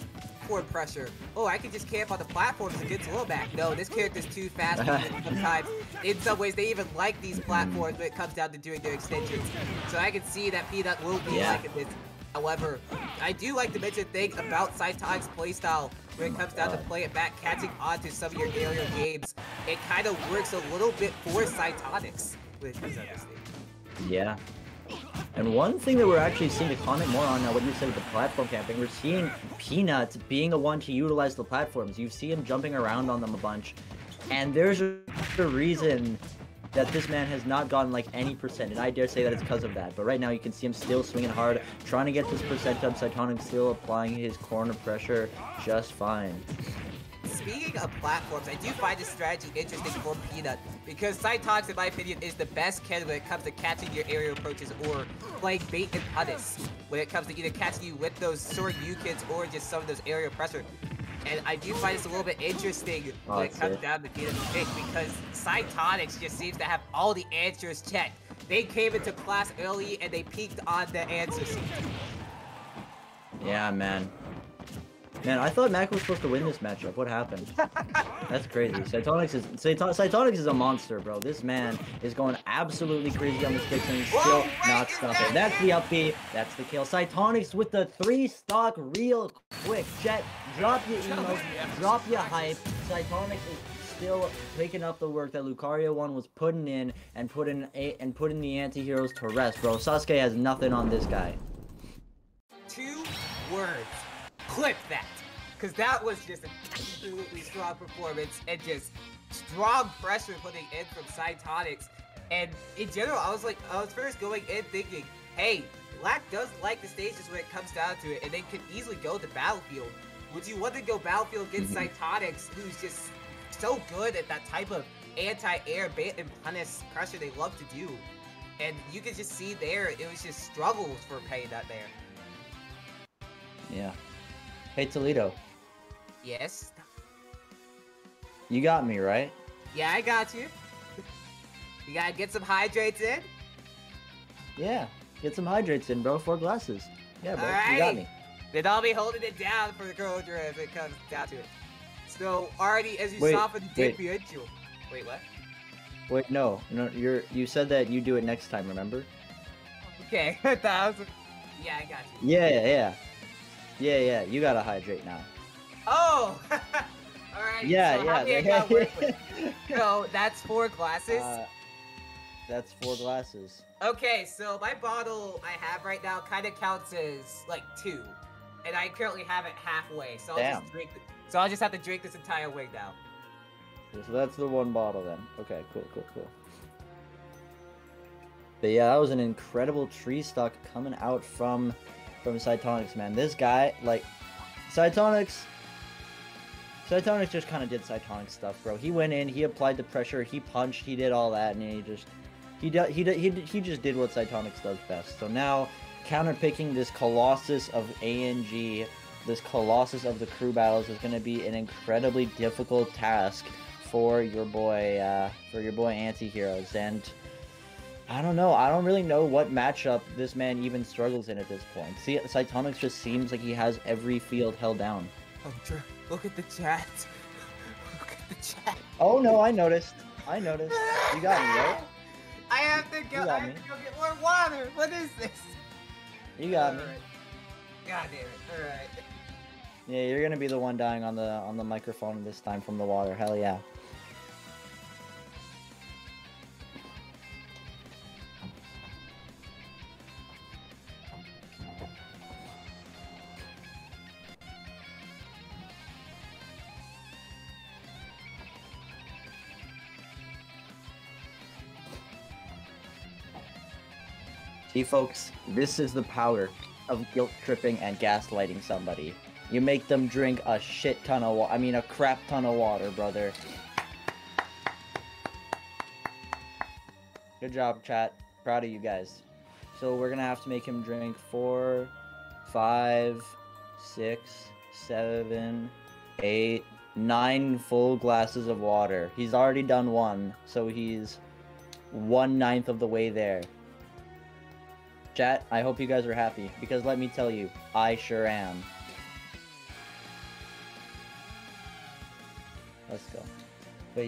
forward pressure. Oh, I can just camp on the platforms against low back. No, this character's too fast sometimes. In some ways, they even like these platforms when it comes down to doing their extensions. So I can see that Peanut will be liking this. However, I do like to mention a thing about Cytonic's playstyle when it comes down to play it back, catching on to some of your aerial games. It kind of works a little bit for Cytonics when it comes down to this thing. Yeah. And one thing that we're actually seeing to comment more on now, what you said with the platform camping, we're seeing Peanut being the one to utilize the platforms. You see him jumping around on them a bunch. And there's a reason that this man has not gotten like any percent, and I dare say that it's because of that. But right now you can see him still swinging hard, trying to get this percent up. Cytonic still applying his corner pressure just fine. Speaking of platforms, I do find this strategy interesting for Peanut, because Cytox, in my opinion, is the best candidate when it comes to catching your aerial approaches or playing bait and punish when it comes to either catching you with those sword U-kits or just some of those aerial pressure. And I do find this a little bit interesting when it comes down to Peanut's pick, because Cytonics just seems to have all the answers checked. They came into class early and they peaked on the answers. Yeah, man. Man, I thought Mac was supposed to win this matchup. What happened? That's crazy. Cytonics is a monster, bro. This man is going absolutely crazy on the sticks and he's still not stopping. That's the up B. That's the kill. Cytonics with the 3 stock real quick. Jet, drop your emo, drop your hype. Cytonics is still picking up the work that Lucario 1 was putting in and putting the anti-heroes to rest, bro. Sasuke has nothing on this guy. 2 words. Clip that, because that was just an absolutely strong performance and just strong pressure putting in from Cytonics. And in general, I was first going in thinking, hey, Black does like the stages when it comes down to it, and they could easily go to Battlefield. Would you want to go Battlefield against Cytonics, who's just so good at that type of anti-air bait and punish pressure they love to do? And you could just see there, it was just struggles for paying that there. Yeah. Hey, Toledo. Yes? You got me, right? Yeah, I got you. You gotta get some hydrates in? Yeah. Get some hydrates in, bro. 4 glasses. Yeah, bro. Alright. You got me. Then I'll be holding it down for the Kodra as it comes down to it. So, already, as you saw for the differential. Wait, what? Wait, no. You said that you do it next time, remember? Okay, that was... Yeah, I got you. Yeah, you gotta hydrate now. Oh! Alright, Yeah, so yeah. how many I gotta work with? So, that's 4 glasses? That's 4 glasses. Okay, so my bottle I have right now kind of counts as, like, 2. And I currently have it halfway, so I'll just have to drink this entire wig now. So that's the 1 bottle then. Okay, cool. But yeah, that was an incredible tree stock coming out from Cytonics, man. This guy, like, Cytonics just kind of did Cytonic stuff, bro. He went in, he applied the pressure, he punched, he did all that, and he just did what Cytonics does best. So now, counterpicking this colossus of AnG, this colossus of the crew battles, is going to be an incredibly difficult task for your boy Antiheroes. And I don't know. I don't really know what matchup this man even struggles in at this point. See, Cytonics just seems like he has every field held down. Oh, look at the chat. Look at the chat. Oh no, I noticed. You got me, right? I have to go get more water. What is this? You got me. God damn it. Alright. Yeah, you're gonna be the one dying on the microphone this time from the water. Hell yeah. See, folks, this is the power of guilt tripping and gaslighting somebody. You make them drink a shit ton of a crap ton of water, brother. Good job, chat. Proud of you guys. So we're gonna have to make him drink 4, 5, 6, 7, 8, 9 full glasses of water. He's already done 1, so he's 1/9 of the way there. Chat, I hope you guys are happy, because let me tell you, I sure am. Let's go. But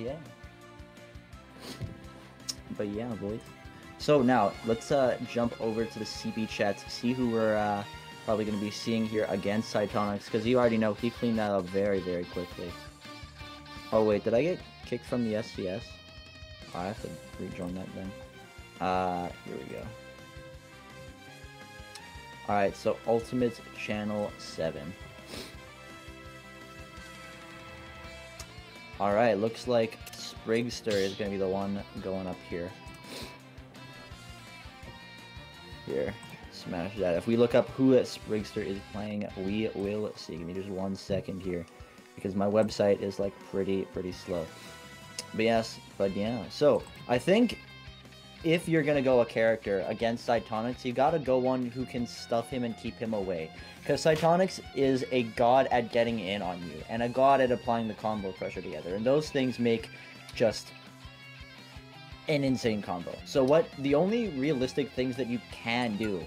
yeah, boys. So now, let's jump over to the CB chat to see who we're probably going to be seeing here against Cytonics, because you already know he cleaned that up very, very quickly. Oh wait, did I get kicked from the SCS? Oh, I have to rejoin that then. Here we go. Alright, so Ultimate Channel 7. Alright, looks like Sprigster is going to be the one going up here. Here, smash that. If we look up who Sprigster is playing, we will see. Give me just 1 second here, because my website is like pretty slow. But yeah. So, I think if you're going to go a character against Cytonics, you got to go one who can stuff him and keep him away. Because Cytonics is a god at getting in on you, and a god at applying the combo pressure together. And those things make just an insane combo. So the only realistic things that you can do...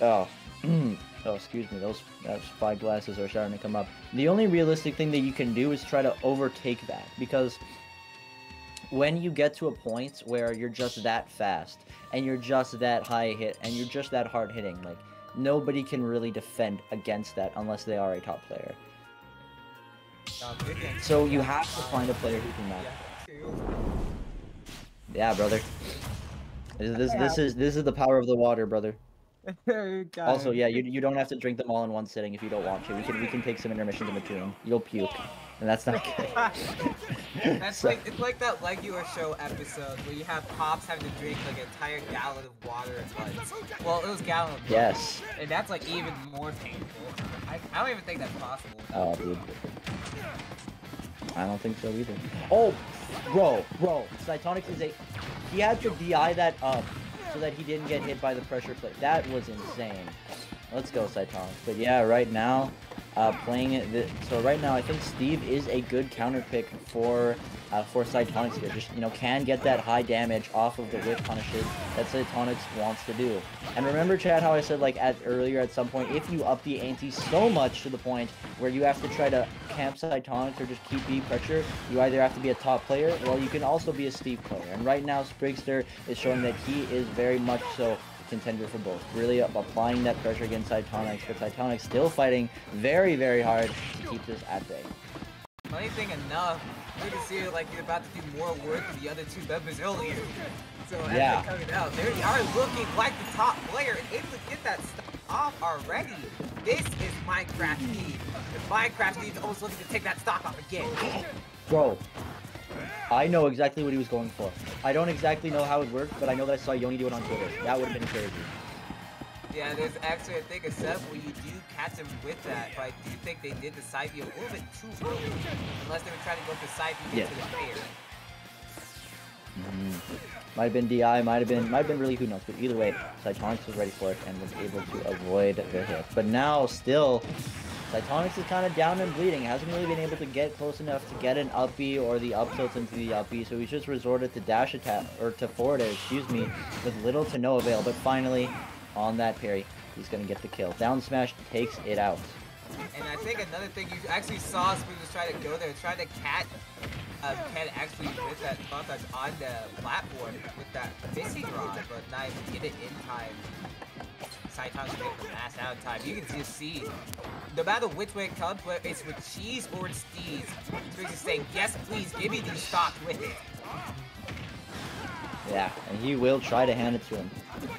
Oh, excuse me, those 5 glasses are starting to come up. The only realistic thing that you can do is try to overtake that, because when you get to a point where you're just that fast, and you're just that high hit, and you're just that hard hitting, like, nobody can really defend against that unless they are a top player. So you have to find a player who can match that. Yeah, brother. This is the power of the water, brother. Also, yeah, you don't have to drink them all in one sitting if you don't want to. We can take some intermissions in between. You'll puke, and that's not good. It's like that regular show episode where you have Pops having to drink like an entire gallon of water at once. Well, it was gallon of water. Yes. And that's like even more painful. I don't even think that's possible. Oh, dude. I don't think so either. Oh, bro. Cytonics is he had to DI that up so that he didn't get hit by the pressure plate. That was insane. Let's go, Cytonics. But yeah, right now, playing it. So right now, I think Steve is a good counter pick for Cytonics here. Just, can get that high damage off of the whip punishes that Cytonics wants to do. And remember, Chad, how I said earlier at some point, if you up the ante so much to the point where you have to try to camp Cytonics or just keep beat pressure, you either have to be a top player, well, you can also be a Steve player. And right now, Sprigster is showing that he is very much so contender for both. Really applying that pressure against Cytonics, but Cytonics still fighting very, very hard to keep this at bay. Funny thing enough, you can see like you're about to do more work than the other two members earlier. So as they're coming out, they are looking like the top player and able to get that stuff off already. This is Minecraft Steve. And Minecraft Steve's almost looking to take that stock off again. Bro, I know exactly what he was going for. I don't exactly know how it worked, but I know that I saw Yoni do it on Twitter. That would have been crazy. Yeah, there's actually, I think, a set where you do catch him with that, but I do think they did the side B a little bit too early, unless they were trying to go for side B into the fair. Might have been DI, might have been really, who knows, but either way, Cytonics was ready for it and was able to avoid the hit. But now, still, Cytonics is kind of down and bleeding, hasn't really been able to get close enough to get an up B or the up tilt into the up B, so he's just resorted to dash attack, or to forward air, excuse me, with little to no avail, but finally, on that parry, he's going to get the kill. Down smash takes it out. And I think another thing, you actually saw Spoon was trying to go there, trying to catch Ken actually with that thought touch on the platform with that missing rod, but not even get it in time. Cytonics able to mass out in time. You can just see, no matter which way it comes, whether it's with cheese or with steez, Spriggs is saying, yes, please, give me these stocks with it. Yeah, and he will try to hand it to him.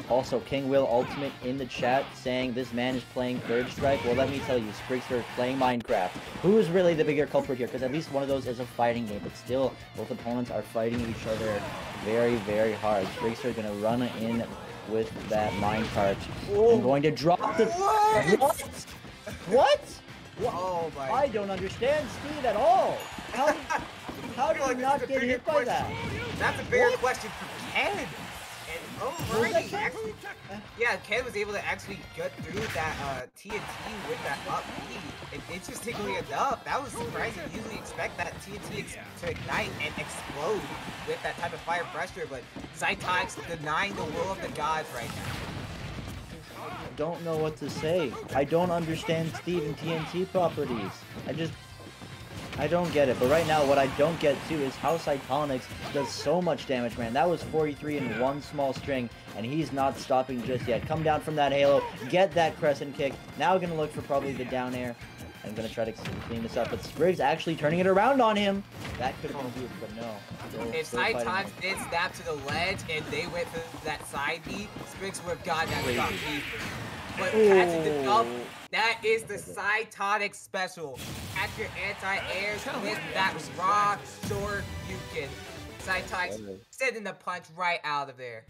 Also, King Will Ultimate in the chat saying this man is playing Third Strike. Well, let me tell you, Sprigster is playing Minecraft. Who is really the bigger culprit here? Because at least one of those is a fighting game, but still, both opponents are fighting each other very, very hard. Sprigster is going to run in with that minecart. I'm going to drop the... What? What? Oh my... I don't understand Steve at all. How did he not get hit by that? That's a bigger question for Ken. And alrighty, actually, yeah, Ken was able to actually get through that TNT with that up B. And interestingly enough, that was surprising. You usually expect that TNT to ignite and explode with that type of fire pressure, but Cytonics denying the will of the gods right now. I don't know what to say. I don't understand Steve and TNT properties. I don't get it, but right now what I don't get too is how Cytonics does so much damage, man. That was 43 in one small string, and he's not stopping just yet. Come down from that halo, get that crescent kick. Now gonna look for probably the down air. I'm gonna try to clean this up, but Spriggs actually turning it around on him. That could have been good, but no. If Cytonics did snap to the ledge and they went for that side B, Spriggs would have gotten that shot deep. But catching the jump, that is the Cytonics special. Catch your anti-airs with that raw short Yukin. Cytonics sending the punch right out of there.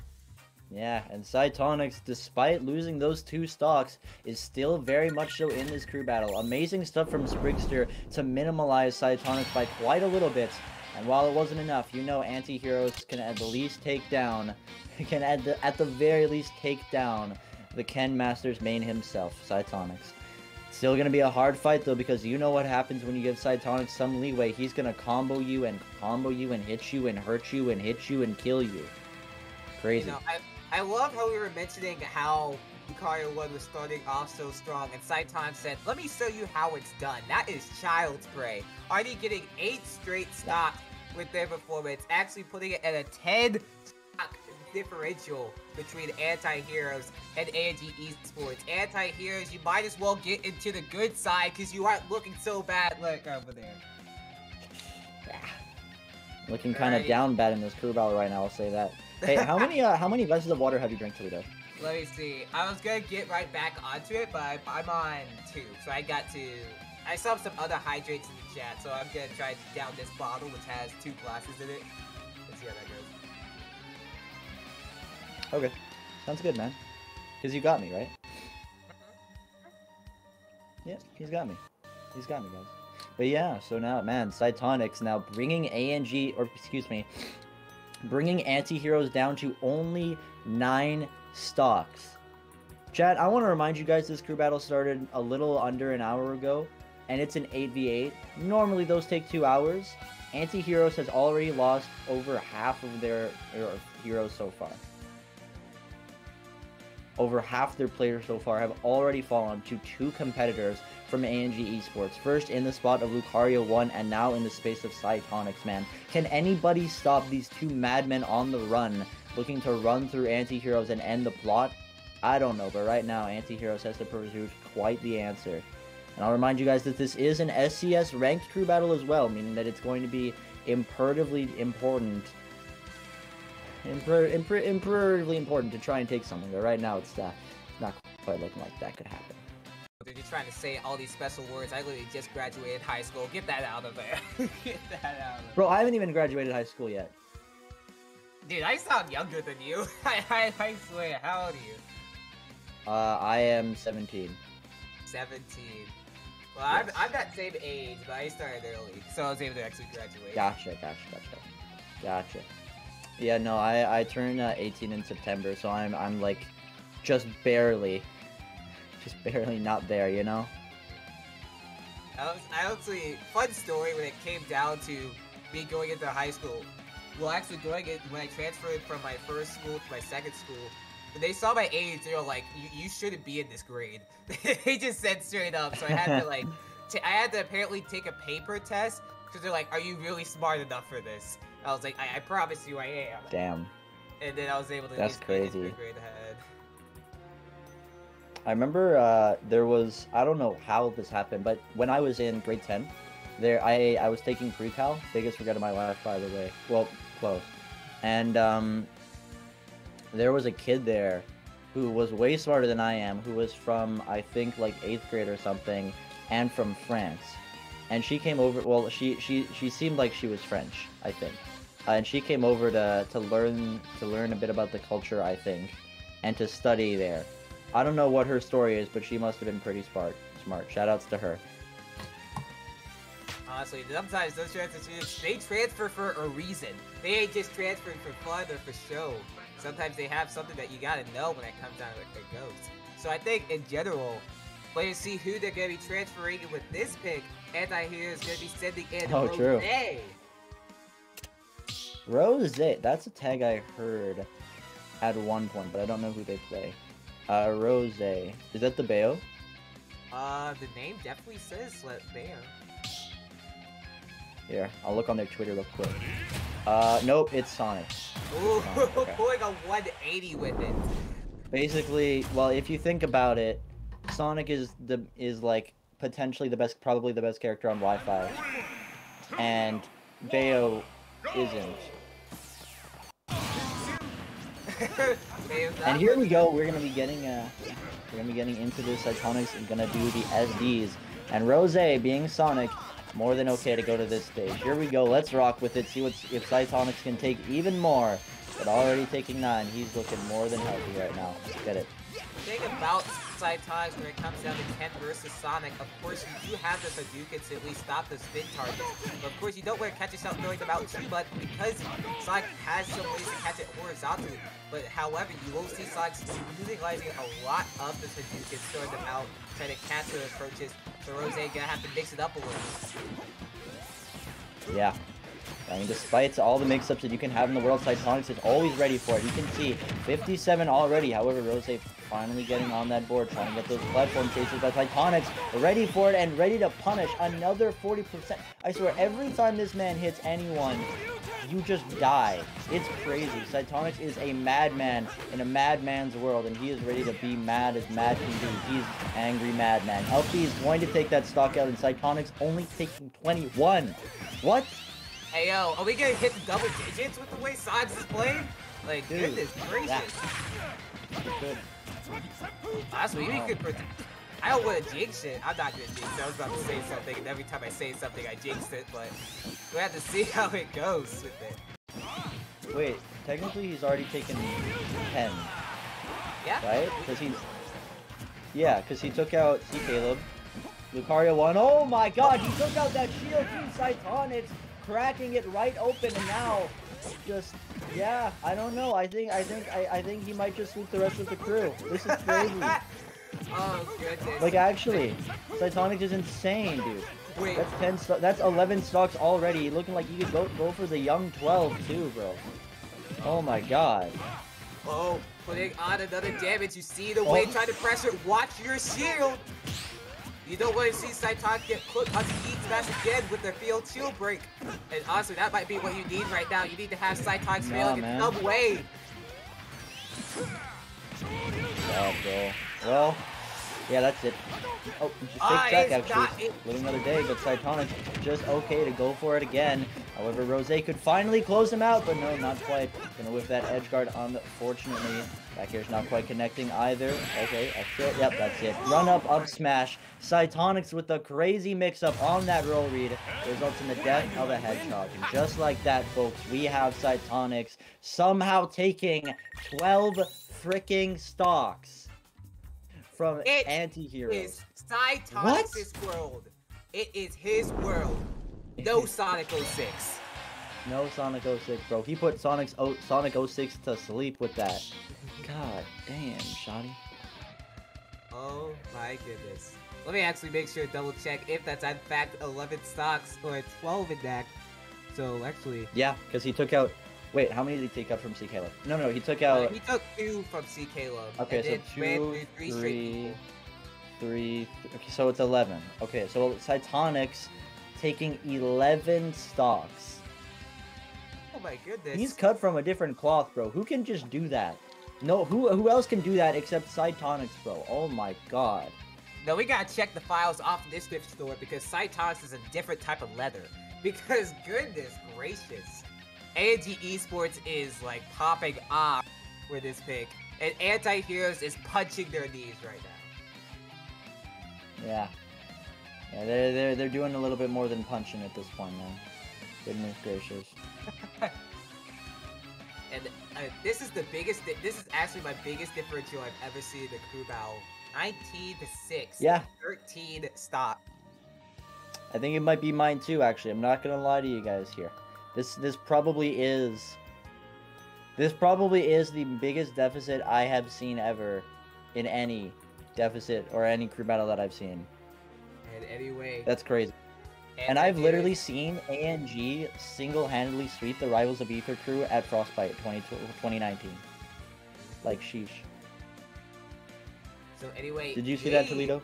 Yeah, and Cytonics, despite losing those two stocks, is still very much so in this crew battle. Amazing stuff from Sprigster to minimize Cytonics by quite a little bit. And while it wasn't enough, you know Antiheroes can at the least take down, at the very least take down the Ken Masters main himself, Cytonics. Still going to be a hard fight though, because you know what happens when you give Cytonics some leeway. He's going to combo you and hit you and hurt you and hit you and kill you. Crazy. You know, I love how we were mentioning how Lucario 1 was starting off so strong, and Cytonics said, let me show you how it's done. That is child's play. Already getting 8 straight stocks with their performance, actually putting it at a 10 stock differential between Antiheroes and AnG ESPORTS. Antiheroes, you might as well get into the good side because you aren't looking so bad like over there. Yeah. Looking kind of down bad in this crew battle right now, I'll say that. Hey, how many glasses of water have you drank, Toledo? Let me see. I was gonna get right back onto it, but I'm on 2, so I saw some other hydrates in the chat, so I'm gonna try to down this bottle, which has 2 glasses in it. Let's see how that goes. Okay, sounds good, man. Because you got me, right? Yeah, he's got me. He's got me, guys. But yeah, so now, man, Cytonics now bringing AnG, or excuse me, bringing Antiheroes down to only 9 stocks. Chat, I want to remind you guys this crew battle started a little under an hour ago, and it's an 8v8. Normally those take 2 hours. Antiheroes has already lost over half of their heroes so far. Over half their players so far have already fallen to 2 competitors from AnG ESPORTS. First in the spot of Lucario 1 and now in the space of Cytonics, man. Can anybody stop these 2 madmen on the run, looking to run through Antiheroes and end the plot? I don't know, but right now, Antiheroes has to produce quite the answer. And I'll remind you guys that this is an SCS ranked crew battle as well, meaning that it's going to be imperatively important to try and take something. But right now, it's not quite looking like that could happen. Dude, you're trying to say all these special words. I literally just graduated high school. Get that out of there. Get that out of there. Bro, I haven't even graduated high school yet. Dude, I sound younger than you. I swear. How old are you? I am 17. 17. Well, yes. I'm that same age, but I started early, so I was able to actually graduate. Gotcha. Yeah, no, I turned 18 in September, so I'm like just barely not there, you know? I honestly, fun story when it came down to me going into high school. Well, actually when I transferred from my first school to my second school, when they saw my age, they were like, you shouldn't be in this grade. They just said straight up, so I had to like, I had to apparently take a paper test, because they're like, are you really smart enough for this? I was like, I promise you I am. Damn. And then I was able to That's crazy. Get a grade ahead. I remember there was, I don't know how this happened, but when I was in grade 10, I was taking pre-cal, biggest regret of my life, by the way. Well, close. And there was a kid there who was way smarter than I am, who was from, I think, like 8th grade or something, and from France. And she came over, well, she seemed like she was French, I think. And she came over to learn a bit about the culture, I think, and to study there. I don't know what her story is, but she must have been pretty smart. Shoutouts to her. Honestly, sometimes those transfer students, they transfer for a reason. They ain't just transferring for fun or for show. Sometimes they have something that you gotta know when it comes down to it goes. So I think, in general, when you see who they're gonna be transferring with this pick, Antiheroes is gonna be sending in Rose. True. Rose, that's a tag I heard at one point, but I don't know who they play. Rose. Is that the Bayo? The name definitely says Bayo. Here, I'll look on their Twitter real quick. Nope, it's Sonic. Ooh, okay. Pulling a 180 with it. Basically, well, if you think about it, Sonic is like potentially probably the best character on Wi-Fi, and Bayo isn't. And here we go. We're gonna be getting into this. Cytonics is gonna do the SDs, and Rose, being Sonic, more than okay to go to this stage. Here we go. Let's rock with it. See if Cytonics can take even more. But already taking 9. He's looking more than healthy right now. Let's get it. The thing about Cytonics when it comes down to Ken versus Sonic, of course you do have the Hadouken to at least stop the spin targets. But of course you don't want to catch yourself throwing them out too much because Sonic has some ways to catch it horizontally. But however, you will see Sonic utilizing a lot of the Hadouken, throwing them out, trying to catch the approaches. So Rose gonna have to mix it up a little. Yeah. I mean, despite all the mix-ups that you can have in the world, Cytonics is always ready for it. You can see 57 already. However, Rose finally getting on that board, trying to get those platform chases by Cytonics. Ready for it and ready to punish another 40%. I swear, every time this man hits anyone, you just die. It's crazy. Cytonics is a madman in a madman's world, and he is ready to be mad as mad can be. He's angry madman. LP is going to take that stock out, and Cytonics only taking 21. What? Hey yo, are we gonna hit the double digits with the way Sides is playing? Like, dude, goodness gracious. Good. Honestly, we could protect. I don't want to jinx it. I'm not gonna jinx it. I was about to say something, and every time I say something, I jinx it, but we have to see how it goes with it. Wait, technically he's already taken 10. Yeah? Right? Because he took out Caleb. Lucario won. Oh my god, he took out that shield too, Cytonics, cracking it right open, and now just, yeah, I don't know. I think he might just sweep the rest of the crew. This is crazy. Oh goodness. Like, actually, Cytonics is insane, dude. Wait. That's 11 stocks already. Looking like you could go for the young 12 too, bro. Oh my god. Oh, putting on another damage. You see the way trying to pressure. Watch your shield. You don't want to see Cytonics get put on speed smash again with their field shield break. And honestly, that might be what you need right now. You need to have Cytonics failing in some way. God, bro. Well, yeah, that's it. Oh, just fake check, actually. Live another day, but Cytonic just okay to go for it again. However, Rose could finally close him out, but no, not quite. Gonna whip that edge guard, unfortunately. Back air's not quite connecting either. Okay, that's it. Yep, that's it. Run up smash. Cytonics with the crazy mix-up on that roll read results in the death of a hedgehog. And just like that, folks, we have Cytonics somehow taking 12 freaking stocks from Antiheroes. It is Cytonics' world. It is his world. No Sonic 06. No Sonic 06, bro. He put Sonic 06 to sleep with that. God damn, Shoddy. Oh my goodness. Let me actually make sure, double check if that's in fact 11 stocks or 12 in that. So actually... Yeah, because he took out... Wait, how many did he take out from C. Caleb? No, he took out... he took 2 from C. Caleb. Okay, so 2, 3... Okay, so it's 11. Okay, so Cytonics taking 11 stocks. Oh my goodness. He's cut from a different cloth, bro. Who can just do that? No, who else can do that except Cytonics, bro? Oh my god. No, we gotta check the files off this thrift store because Cytonics is a different type of leather. Because goodness gracious. AnG ESPORTS is like popping off with this pick. And Antiheroes is punching their knees right now. Yeah. Yeah, they're doing a little bit more than punching at this point, man. Goodness gracious. And this is actually my biggest differential I've ever seen in the crew battle. 19-6. Yeah. 13 stop. I think it might be mine too, actually. I'm not gonna lie to you guys here. This probably is the biggest deficit I have seen ever in any deficit or any crew battle that I've seen. And anyway, that's crazy. And I've literally seen AnG single-handedly sweep the Rivals of Aether crew at Frostbite 2019. Like, sheesh. So anyway, did you see that, Toledo?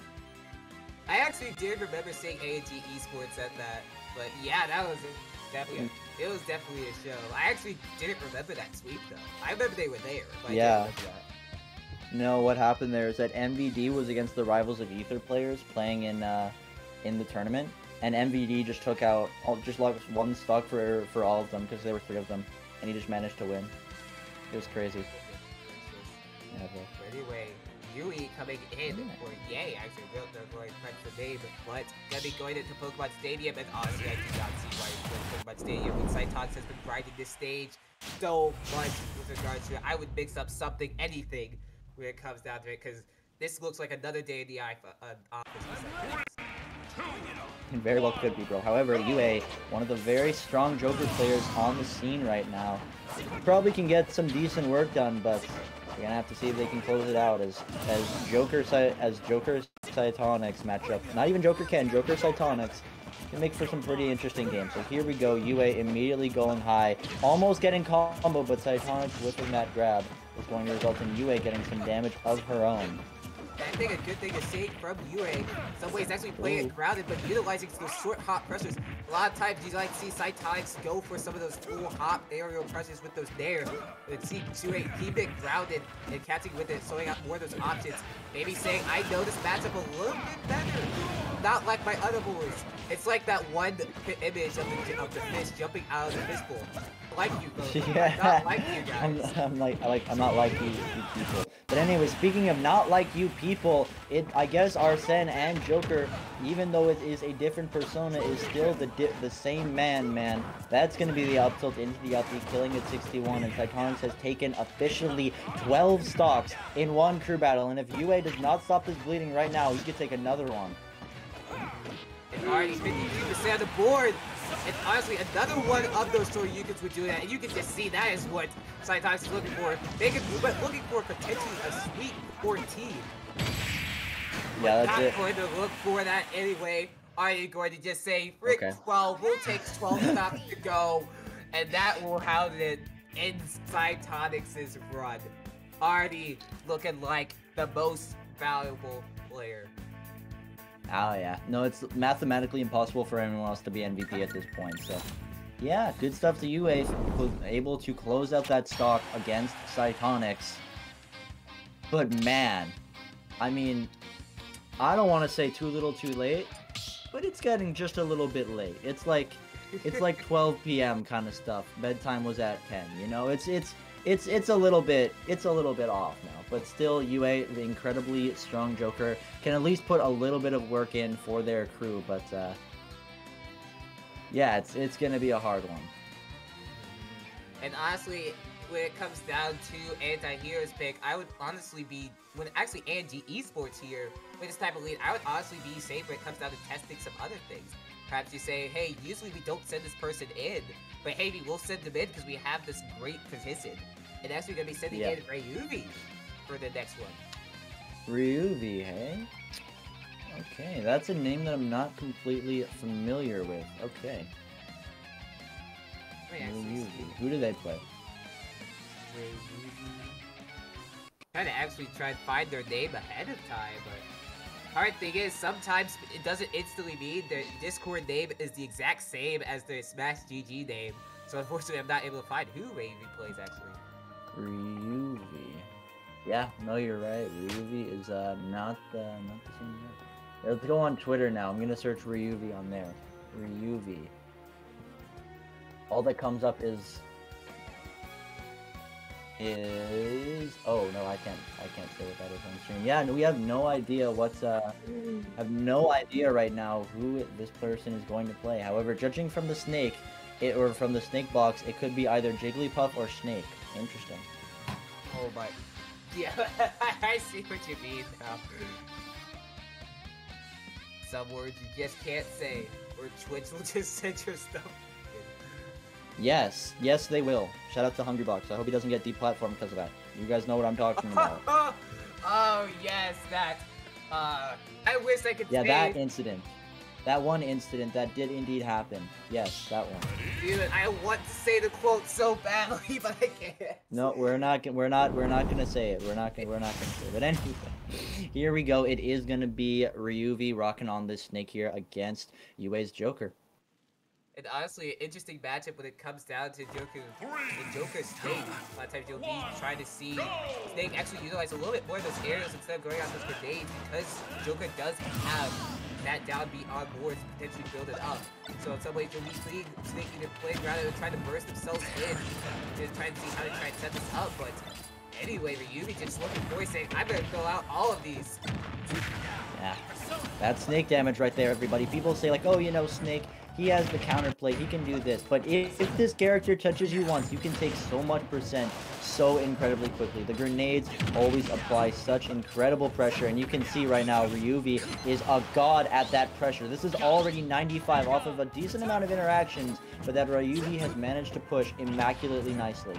I actually did remember seeing AnG ESPORTS at that, but yeah, that was definitely it was definitely a show. I actually didn't remember that sweep though. I remember they were there. But yeah. No, what happened there is that MVD was against the Rivals of Aether players playing in the tournament, and MVD just took out just lost one stock for all of them because there were 3 of them, and he just managed to win. It was crazy. Yeah, but anyway, Yui coming in for Yay. Actually, I don't know the name, but gonna be going into Pokemon Stadium, and honestly, I do not see why he's going to Pokemon Stadium. When Cytonics has been grinding this stage so much with regards to it. I would mix up something, anything, when it comes down to it, because this looks like another day in the office. It very well could be, bro. However, UA, one of the very strong Joker players on the scene right now, probably can get some decent work done, but we're gonna have to see if they can close it out as Joker Cytonics matchup. Not even Joker Cytonics can make for some pretty interesting games. So here we go, UA immediately going high, almost getting combo, but Cytonics whipping that grab is going to result in UA getting some damage of her own. I think a good thing to see from UA, in some ways actually playing it grounded, but utilizing those short hop pressures. A lot of times you like to see Cytonics go for some of those full hop aerial pressures with those dares. But see UA keep it grounded and catching with it, showing out more of those options. Maybe saying, I know this matchup a little bit better. Not like my other boys. It's like that one image of the fish jumping out of the fishbowl. Like you, folks. Yeah. Not like you guys. I'm not like you people. But anyway, speaking of not like you people, I guess Arsene and Joker, even though it is a different persona, is still the same man. That's gonna be the up tilt into the up B, killing at 61, and Cytonics has taken officially 12 stocks in one crew battle, and if UA does not stop this bleeding right now, he could take another one. And already 52% on the board. And honestly, another one of those Toryukins would do that, and you can just see that is what Cytonics is looking for. They could be looking for potentially a sweep 14. Yeah, that's it. Not going to look for that anyway. Are you going to just say, frick, okay, 12, we'll take 12 stocks to go, and that will have it end Cytonics' run. Already looking like the most valuable player. Oh yeah, no, it's mathematically impossible for anyone else to be MVP at this point, so yeah, good stuff to UA, able to close out that stock against Cytonics. But man, I mean, I don't want to say too little too late, but it's getting just a little bit late. It's like 12 p.m. kind of stuff. Bedtime was at 10, you know? It's a little bit off now. But still, UA, the incredibly strong Joker, can at least put a little bit of work in for their crew, but yeah, it's going to be a hard one. And honestly, when it comes down to Antiheroes pick, I would honestly be, when actually AnG ESPORTS here, with this type of lead, I would honestly be safe when it comes down to testing some other things. Perhaps you say, hey, usually we don't send this person in, but hey, we will send them in because we have this great position. And actually going to be sending in Ryuvi for the next one. Ryuvi, hey? Okay, that's a name that I'm not completely familiar with. Okay. Ryuvi. Who do they play? Trying to actually try and find their name ahead of time, but hard thing is sometimes it doesn't instantly mean their Discord name is the exact same as their Smash GG name. So unfortunately, I'm not able to find who Ryuvi plays actually. Ryuvi. Yeah, no, you're right. Ryuvi is not the same name. Let's go on Twitter now. I'm gonna search Ryuvi on there. Ryuvi. All that comes up is oh no, I can't say what that is on stream. Yeah, no, we have no idea what's have no idea right now who this person is going to play. However, judging from the snake, or from the snake box, it could be either Jigglypuff or Snake. Interesting. Oh my, yeah, I see what you mean now. Some words you just can't say, or Twitch will just send your stuff. Yes, yes they will. Shout out to Hungrybox. I hope he doesn't get deplatformed because of that. You guys know what I'm talking about. Oh yes, that. I wish I could say. Yeah, that incident. That one incident that did indeed happen. Yes, that one. Dude, I want to say the quote so badly, but I can't. No, we're not gonna say it. We're not gonna say it. But anyway, here we go. It is gonna be Ryuvi rocking on this snake here against UA's Joker. And honestly, an interesting matchup when it comes down to Joker and Joker Snake. A lot of times you'll be trying to see Snake actually utilize a little bit more of those areas instead of going out those grenades, because Joker does have that down beat on board to potentially build it up. So in some ways you'll be seeing Snake either playing rather than trying to burst themselves in, just trying to see how to try and set this up. But anyway, Ryuvi just looking for saying, I'm gonna fill out all of these. Yeah, that's Snake damage right there, everybody. People say like, oh, you know, Snake, he has the counterplay, he can do this. But if this character touches you once, you can take so much percent so incredibly quickly. The grenades always apply such incredible pressure, and you can see right now Ryuvi is a god at that pressure. This is already 95 off of a decent amount of interactions, but that Ryuvi has managed to push immaculately nicely.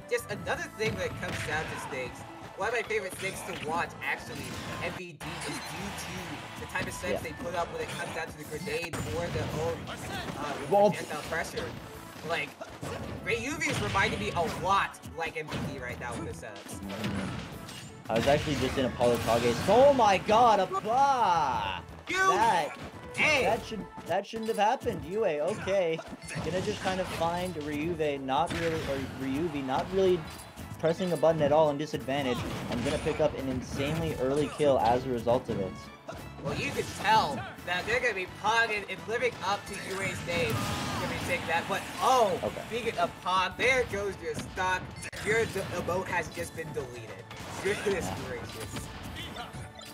Just another thing when it comes down to Snakes, one of my favorite things to watch, actually, MVD, is due to the type of setups they put up when it comes down to the grenade or the own projectile pressure. Like, Ryuvi is reminding me a lot like MVD right now with the setups. I was actually just in Apollo Kage's. Oh my god, that shouldn't have happened. UA, okay. Gonna just kind of find Ryuvi not really pressing a button at all in disadvantage. I'm gonna pick up an insanely early kill as a result of it. Well, you can tell that they're gonna be pogging and living up to UA's name. You're gonna be taking that, but speaking of pog, there goes your stock. Your emote has just been deleted. Goodness gracious.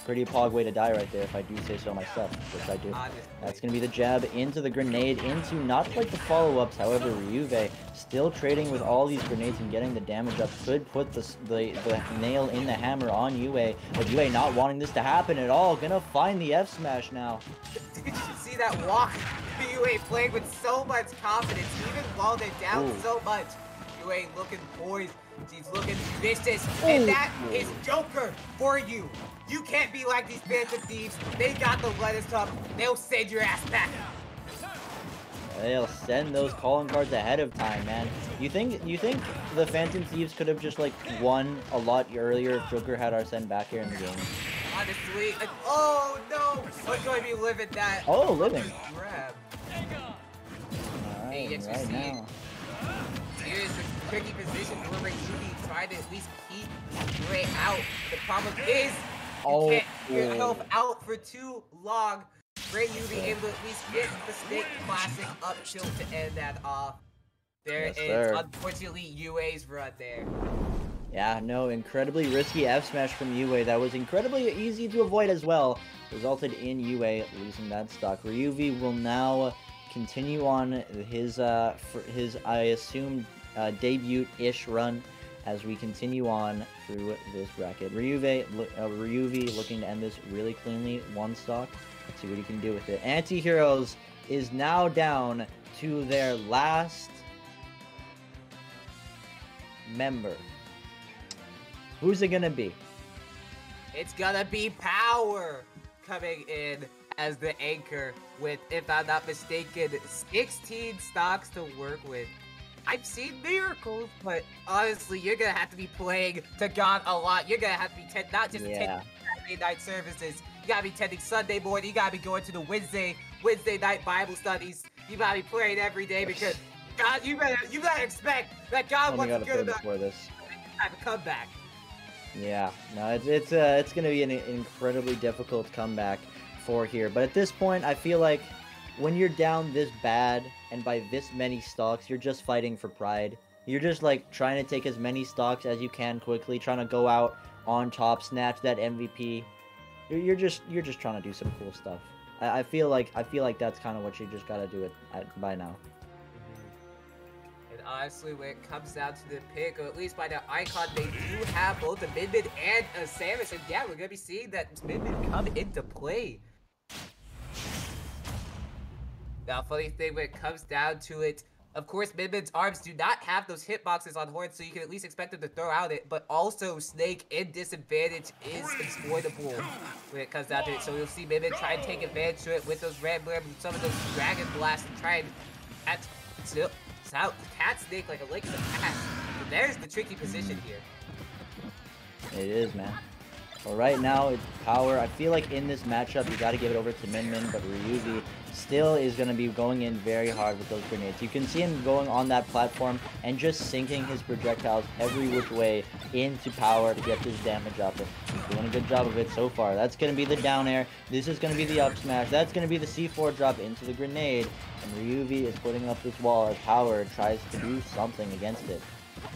Pretty pog way to die right there, if I do say so myself, which I do. That's going to be the jab into the grenade, into not quite the follow-ups. However, Ryuvi still trading with all these grenades and getting the damage up could put the nail in the hammer on UA, but UA not wanting this to happen at all. Gonna find the F smash now. Did you see that walk? UA playing with so much confidence, even while they're down so much. UA looking poised. She's looking vicious, and that is Joker for you. You can't be like these Phantom Thieves. They got the lettuce up. They'll send your ass back. They'll send those calling cards ahead of time, man. You think the Phantom Thieves could have just like won a lot earlier if Joker had our send back here in the game? Honestly, oh no, we're going to be living that. Oh, living. Grab. Alright, right now. Here's tricky position for Ryuvi, trying to at least keep Ray out. The problem is, you can't keep yourself out for too long. Ryuvi able to at least get the Snake Classic up tilt to end that off. There is, unfortunately, UA's run there. Yeah, no, incredibly risky F smash from UA that was incredibly easy to avoid as well. Resulted in UA losing that stock. Ryuvi will now continue on his I assume debut-ish run as we continue on through this bracket. Ryuvi looking to end this really cleanly, one stock. Let's see what he can do with it. Antiheroes is now down to their last member. Who's it gonna be? It's gonna be Power coming in as the anchor with, if I'm not mistaken, 16 stocks to work with. I've seen miracles, but honestly, you're gonna have to be playing to God a lot. You're gonna have to be not just attending Saturday night services. You gotta be attending Sunday morning. You gotta be going to the Wednesday night Bible studies. You gotta be praying every day because God, you better expect that God wants to good about this type of comeback. Yeah, no, it's gonna be an incredibly difficult comeback for here. But at this point, I feel like when you're down this bad and by this many stocks, you're just fighting for pride. You're just like trying to take as many stocks as you can quickly, trying to go out on top, snatch that MVP. You're just trying to do some cool stuff. I feel like that's kind of what you just gotta do by now. Honestly, when it comes down to the pick, or at least by the icon, they do have both a Min-Min and a Samus, and yeah, we're gonna be seeing that Min-Min come into play. Now, funny thing, when it comes down to it, of course, Min-Min's arms do not have those hitboxes on Horn, so you can at least expect them to throw out it, but also Snake in disadvantage is exploitable when it comes down to it, so you'll see Min-Min try and take advantage of it with those Red Blare, some of those Dragon Blasts, and try and out Cat Snake like a lake in the past. But there's the tricky position here. It is, man. Well, right now, it's Power. I feel like in this matchup, you got to give it over to Min-Min, but Ryuvi still is going to be going in very hard with those grenades. You can see him going on that platform and just sinking his projectiles every which way into Power to get his damage up. And he's doing a good job of it so far. That's going to be the down air. This is going to be the up smash. That's going to be the C4 drop into the grenade. And Ryuvi is putting up this wall as Power tries to do something against it.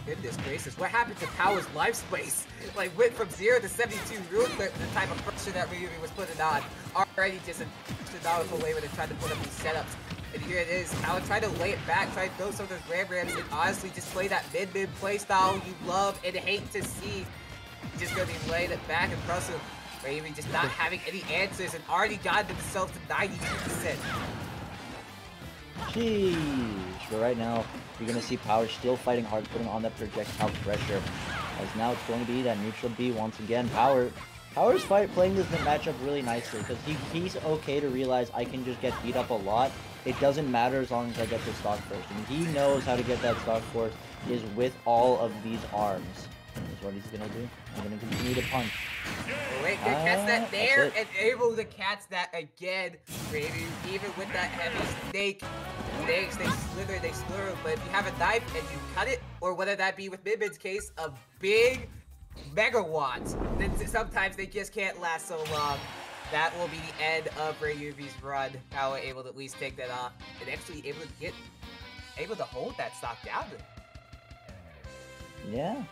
Goodness gracious, what happened to Power's life space? Like, went from 0 to 72 real quick, the type of pressure that Ryuvi was putting on. Already just astronomical way when they tried to put up these setups. And here it is, Power tried to lay it back, tried to throw some of those Ram Rams, and honestly just play that mid-mid play style you love and hate to see. Just gonna be laying it back and pressing. Ryuvi just not having any answers and already got himself to 92%. Sheesh. But right now, you're going to see Power still fighting hard, putting on that projectile pressure. As now it's going to be that neutral B once again. Power's playing this matchup really nicely because he's okay to realize I can just get beat up a lot. It doesn't matter as long as I get the stock first. And he knows how to get that stock first is with all of these arms. Is what he's going to do. He's going to continue to punch. Oh, wait, good catch that there and able to catch that again. Maybe even with that heavy snake. Snakes, they slither, but if you have a knife and you cut it, or whether that be with Min-Min's case, a big megawatt, then sometimes they just can't last so long. That will be the end of Ryuvi's run. Power able to at least take that off, and actually able to hold that stock down. Yeah.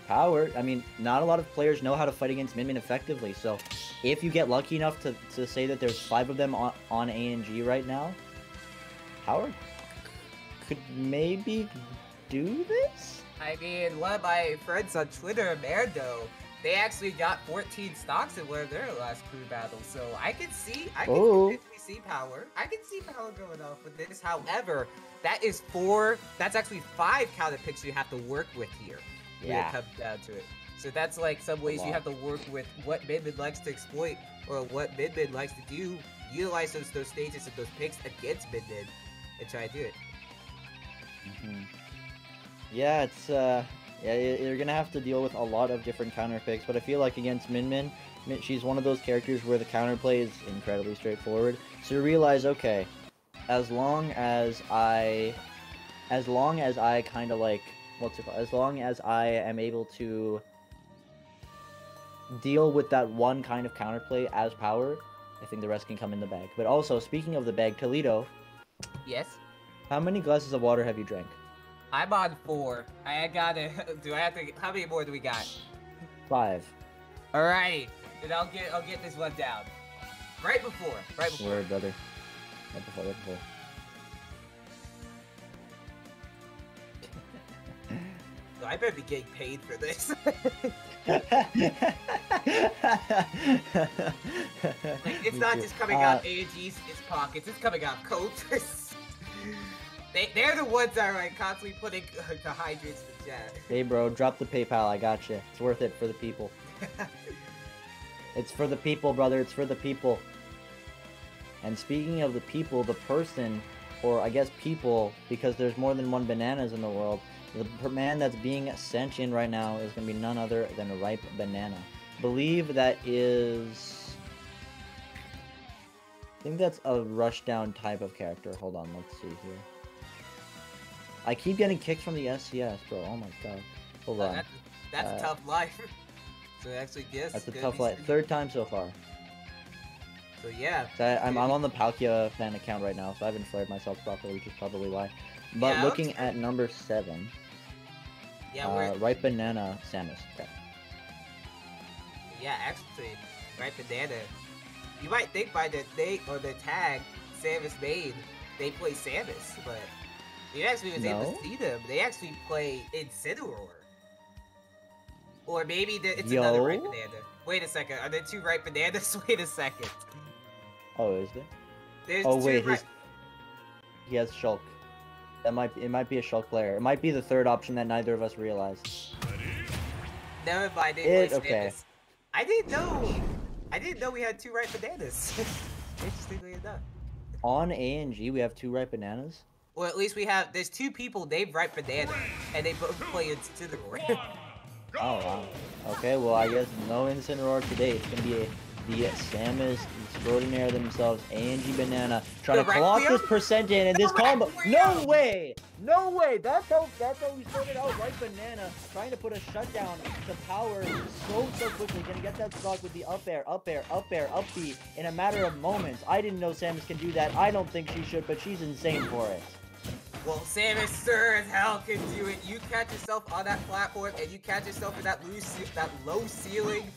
Power, I mean, not a lot of players know how to fight against Min-Min effectively, so if you get lucky enough to say that there's 5 of them on AnG right now, Power could maybe do this? I mean, one of my friends on Twitter, Merdo, they actually got 14 stocks in one of their last crew battles, so I can potentially see Power. I can see Power going off with this. However, that's actually 5 counter picks you have to work with here. When it comes down to it. So that's like some ways you have to work with what Min-Min likes to exploit or what Min-Min likes to do. Utilize those stages and those picks against Min-Min and try to do it. Yeah, it's you're gonna have to deal with a lot of different counter picks, but I feel like against Min-Min, she's one of those characters where the counterplay is incredibly straightforward. So you realize, okay, as long as I kind of like what's it called? As long as I am able to deal with that one kind of counterplay as power, I think the rest can come in the bag. But also, speaking of the bag, Toledo. Yes. How many glasses of water have you drank? I'm on 4. I gotta. Do I have to? How many more do we got? 5. Alrighty. Then I'll get this one down. Right before. Word, brother. Right before. So I better be getting paid for this. Like, it's not just coming out ANG's pockets, it's coming out Coach's. They're the ones that are like constantly putting the hydrates in the chat. Hey bro, drop the PayPal, I got you. It's worth it for the people. It's for the people, brother, it's for the people. And speaking of the people, the person, or I guess people, because there's more than one bananas in the world, the man that's being sent in right now is going to be none other than a ripe banana. Believe that is... I think that's a rushdown type of character. Hold on, let's see here. I keep getting kicked from the SCS, bro. Oh my god. Hold on. That's a tough life. So actually guess. That's a tough life. 3rd time so far. So yeah. So I'm on the Palkia fan account right now, so I haven't flared myself properly, which is probably why. But yeah, looking at number 7... Yeah, ripe banana, Samus. Okay. Yeah, actually, ripe banana. You might think by the name or the tag Samus made, they play Samus, but you actually was able to see them. They actually play Incineroar. Or maybe it's another ripe banana. Wait a second, are there 2 ripe bananas? Wait a second. Oh, is there? There's oh 2 wait, he has Shulk. It might be a Shulk player. It might be the 3rd option that neither of us realized. Never mind. Okay. I didn't know we had 2 ripe bananas. Interestingly enough. On ANG, we have 2 ripe bananas. Well, at least there's 2 people named ripe banana, and they both play Incineroar. Oh wow. Okay, well I guess no Incineroar today. It's gonna be the Samus extraordinaire themselves, ANG Banana, trying to clock this percent in, and this combo. No way! No way! That's how we started out. Right banana, trying to put a shutdown to power so quickly. Gonna get that stock with the up air, up B in a matter of moments. I didn't know Samus can do that. I don't think she should, but she's insane for it. Well, Samus sure as hell can do it. You catch yourself on that platform, and you catch yourself in that low ceiling.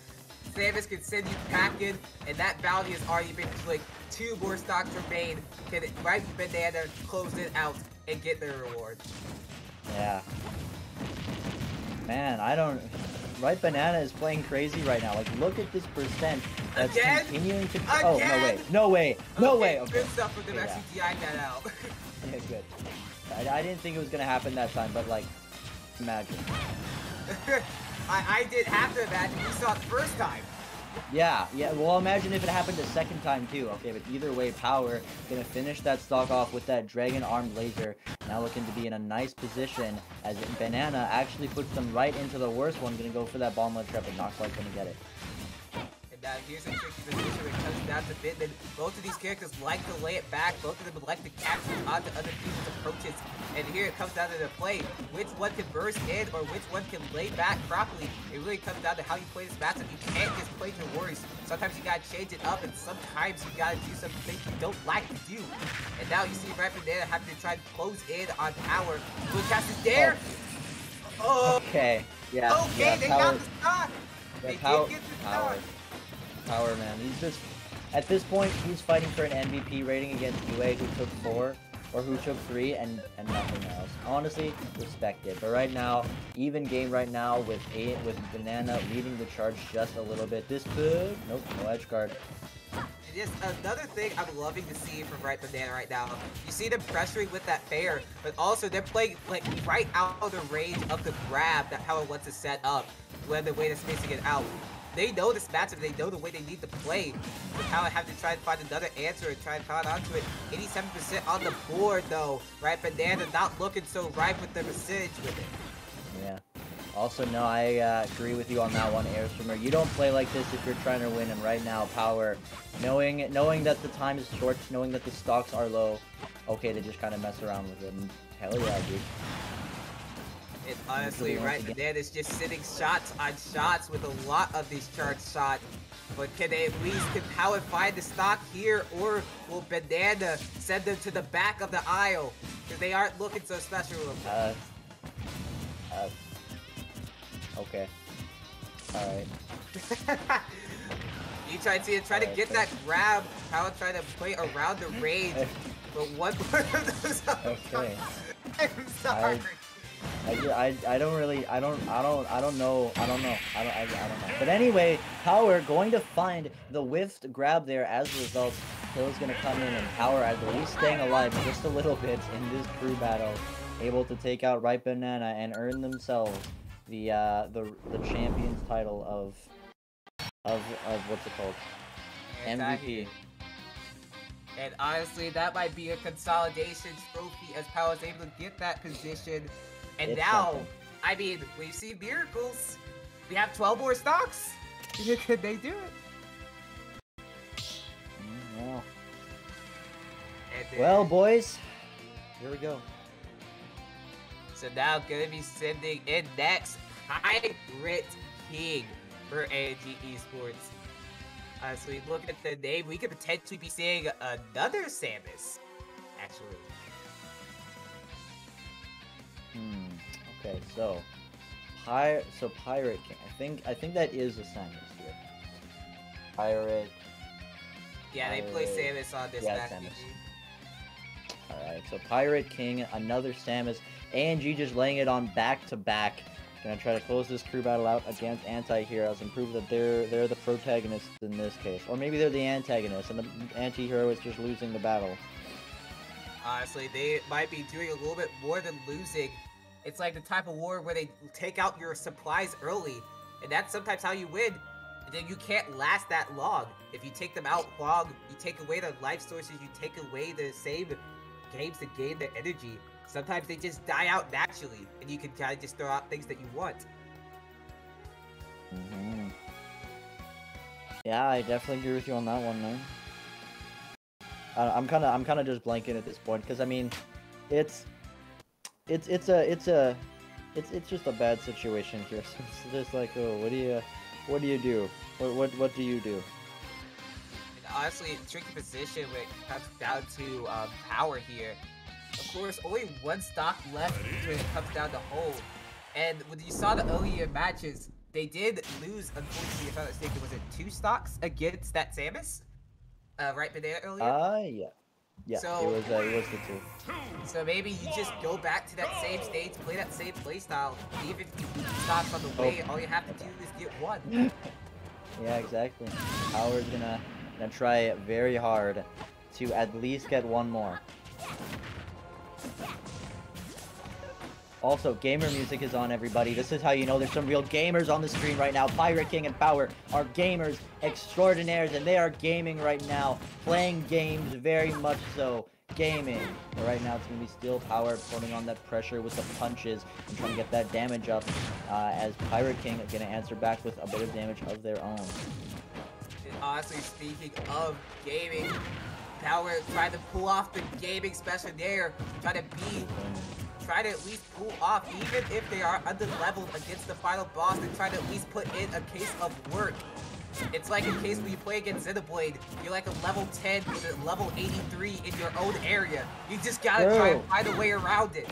Samus can send you packing, and that bounty has already been clicked. 2 more stocks remain. Can ripe banana close it out and get their reward? Yeah. Man, I don't. Ripe banana is playing crazy right now. Like, look at this percent that's continuing to. Oh no way! Okay. Good stuff for them actually DIing that out. Yeah, good. I didn't think it was gonna happen that time, but like, imagine. I did have to imagine we saw it the first time. Yeah, well imagine if it happened a 2nd time too. Okay, but either way, Power gonna finish that stock off with that dragon armed laser. Now looking to be in a nice position as Banana actually puts them right into the worst one. Gonna go for that bomb trap, but not quite gonna get it. Now here's a tricky position when it comes down to Bitman. Both of these characters like to lay it back. Both of them would like to capture onto other people's approaches. And here it comes down to the play. Which one can burst in or which one can lay back properly. It really comes down to how you play this matchup. You can't just play your worst. Sometimes you gotta change it up, and sometimes you gotta do some things you don't like to do. And now you see right from there having to try and close in on Power. Blue cast is there. Oh. Okay. Yeah. Okay, they got the stock. They did get the stock. Power, man. He's just, at this point, he's fighting for an MVP rating against UA, who took 4, or who took 3, and nothing else. Honestly, respect it. But right now, even game right now, with Banana leading the charge just a little bit. This could, nope, no edge guard. Just another thing I'm loving to see from Right Banana right now. You see them pressuring with that fair, but also they're playing like right out of the range of the grab that Power wants to set up, when the way they're spacing it out. They know this matchup, they know the way they need to play. So Power have to try and find another answer and try and pound onto it. 87% on the board though. Right Banana not looking so right with the percentage with it. Yeah. Also, no, I agree with you on that one, Air Swimmer. You don't play like this if you're trying to win, and right now, Power, knowing that the time is short, knowing that the stocks are low, okay, they just kind of mess around with it, and hell yeah, dude. And honestly, right, Banana is just sitting shots on shots with a lot of these charged shots. But can they at least, can Power find the stock here, or will Banana send them to the back of the aisle? Because they aren't looking so special. Okay. Alright. You try to get that grab. Power trying to play around the range. But one more of those. Okay. I'm sorry. I don't know. But anyway, Power going to find the whiffed grab there. As a result, Hill's gonna come in, and Power at least staying alive just a little bit in this crew battle, able to take out Right Banana and earn themselves the champions title of what's it called? MVP. And honestly, that might be a consolidation trophy as Power is able to get that position. And It's now, something. I mean, we've seen miracles. We have 12 more stocks. Could they do it? Well. And Well, boys, here we go. So now gonna be sending in next Pirate King for AnG Esports. Honestly, look at the name, we could potentially be seeing another Samus, actually. Okay, so Pirate King. I think that is a Samus here. Pirate. Yeah, they play Samus on this match. Alright, so Pirate King, another Samus. AnG just laying it on back to back. Gonna try to close this crew battle out against Antiheroes and prove that they're the protagonists in this case. Or maybe they're the antagonists and the Antihero is just losing the battle. Honestly, they might be doing a little bit more than losing. It's like the type of war where they take out your supplies early, and that's sometimes how you win. And then you can't last that long. If you take them out long, you take away the life sources, you take away the same games to gain the energy. Sometimes they just die out naturally, and you can kind of just throw out things that you want. Yeah, I definitely agree with you on that one, man. I'm kind of just blanking at this point because I mean, it's just a bad situation here. So it's just like, oh, what do you do? What do you do? And honestly, tricky position when it comes down to power here. Of course, only one stock left when it comes down to hold. And when you saw the earlier matches, they did lose, unfortunately, if I'm not mistaken, was it 2 stocks against that Samus? Right, Banana earlier? Yeah, so, it was the 2. So maybe you just go back to that same stage, play that same playstyle. Even if you lose stocks on the way, all you have to do is get 1. Yeah, exactly. Power's gonna try very hard to at least get 1 more. Also, gamer music is on, everybody. This is how you know there's some real gamers on the screen right now. Pirate King and Power are gamers extraordinaires, and they are gaming right now. Playing games, very much so. Gaming. But right now, it's going to be still Power putting on that pressure with the punches and trying to get that damage up, as Pirate King is going to answer back with a bit of damage of their own. And honestly, speaking of gaming, Power tried to pull off the gaming special there, try to at least pull off, even if they are under-leveled against the final boss, and try to at least put in a case of work. It's like in case when you play against Xenoblade, you're like a level 10 with a level 83 in your own area. You just gotta try and find a way around it.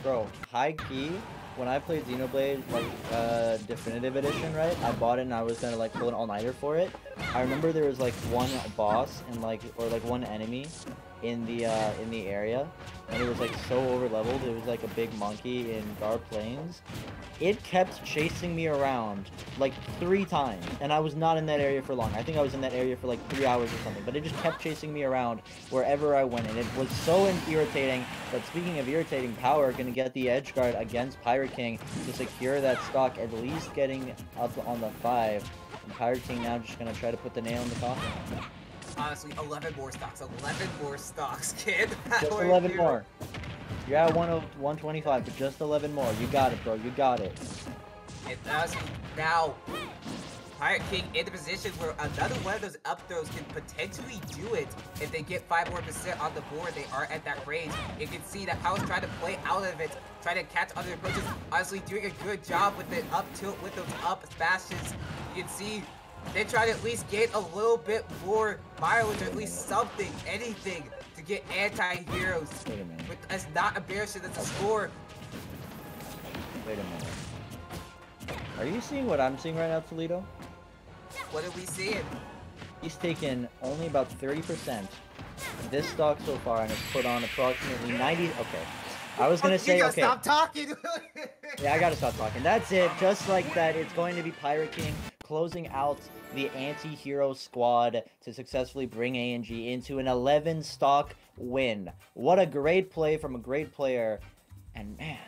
Bro, high key, when I played Xenoblade, like, Definitive Edition, right? I bought it and I was gonna, like, pull an all-nighter for it. I remember there was, like, one boss and, like, or, like, one enemy in the area, and it was, like, so over-leveled. It was, like, a big monkey in Gar Plains. It kept chasing me around, like, 3 times, and I was not in that area for long. I think I was in that area for, like, 3 hours or something, but it just kept chasing me around wherever I went, and it was so irritating. But speaking of irritating, Power gonna get the edge guard against Pirate King to secure that stock, at least getting up on the 5. And Pirate King now just gonna try to put the nail in the coffin. Honestly, 11 more stocks, 11 more stocks, kid. Just 11 more. You're at 125, but just 11 more. You got it, bro. You got it. And honestly, now, Pirate King in the position where another one of those up throws can potentially do it if they get 5% more on the board. They are at that range. You can see that Powell's trying to play out of it, trying to catch other approaches. Honestly, doing a good job with the up tilt, with those up smashes. You can see they try to at least gain a little bit more mileage, or at least something, anything, to get Antiheroes. Wait a minute. That's not embarrassing, that's a score. Wait a minute. Are you seeing what I'm seeing right now, Toledo? What are we seeing? He's taken only about 30% of this stock so far and has put on approximately 90. Okay. I was gonna say, you gotta okay. stop talking. Yeah, I gotta stop talking. That's it. Just like that, it's going to be Pirate King closing out the anti-hero squad to successfully bring AnG into an 11 stock win. What a great play from a great player. And man,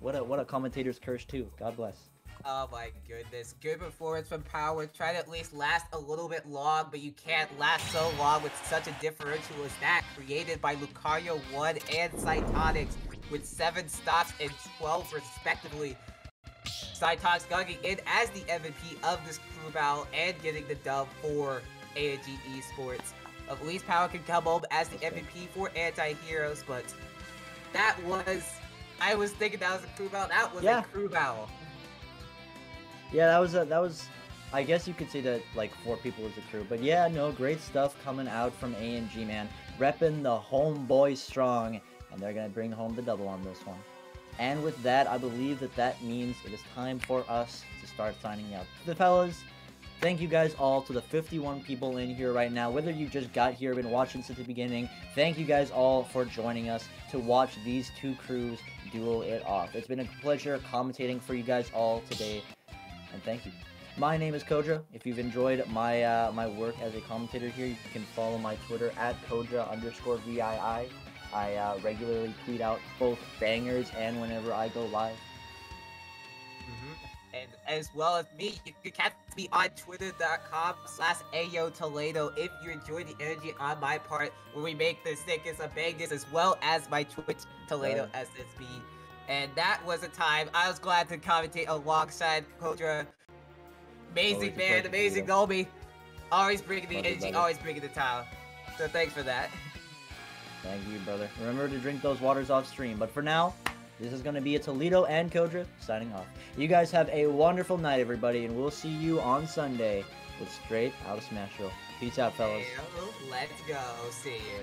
what a commentator's curse too. God bless. Oh my goodness. Good performance from Power. Try to at least last a little bit long, but you can't last so long with such a differential as that created by Lucario 1 and Cytonics with 7 stocks and 12 respectively. Cytonics going in as the MVP of this crew battle and getting the dub for AnG Esports. At least Power can come home as the MVP for Antiheroes, but that was... I was thinking that was a crew battle. That was a crew battle. Yeah, that was, I guess you could say that, like, 4 people was the crew. But yeah, no, great stuff coming out from AnG, man. Repping the homeboy strong, and they're going to bring home the double on this one. And with that, I believe that means it is time for us to start signing out. The fellas, thank you guys all to the 51 people in here right now. Whether you just got here, been watching since the beginning, thank you guys all for joining us to watch these two crews duel it off. It's been a pleasure commentating for you guys all today. And thank you. My name is Koja. If you've enjoyed my my work as a commentator here, you can follow my Twitter at Koja_VII. I regularly tweet out both bangers and whenever I go live. And as well as me, you can catch me on twitter.com/AyoToledo if you enjoy the energy on my part where we make the sickest of bangers, as well as my Twitch Toledo SSB. And that was a time I was glad to commentate alongside Kodra. Amazing man, amazing homie. Always bringing the energy, always bringing the time. So thanks for that. Thank you, brother. Remember to drink those waters off stream. But for now, this is going to be a Toledo and Kodra signing off. You guys have a wonderful night, everybody, and we'll see you on Sunday with Straight Out of Smashville. Peace out, fellas. Hey, let's go. See you.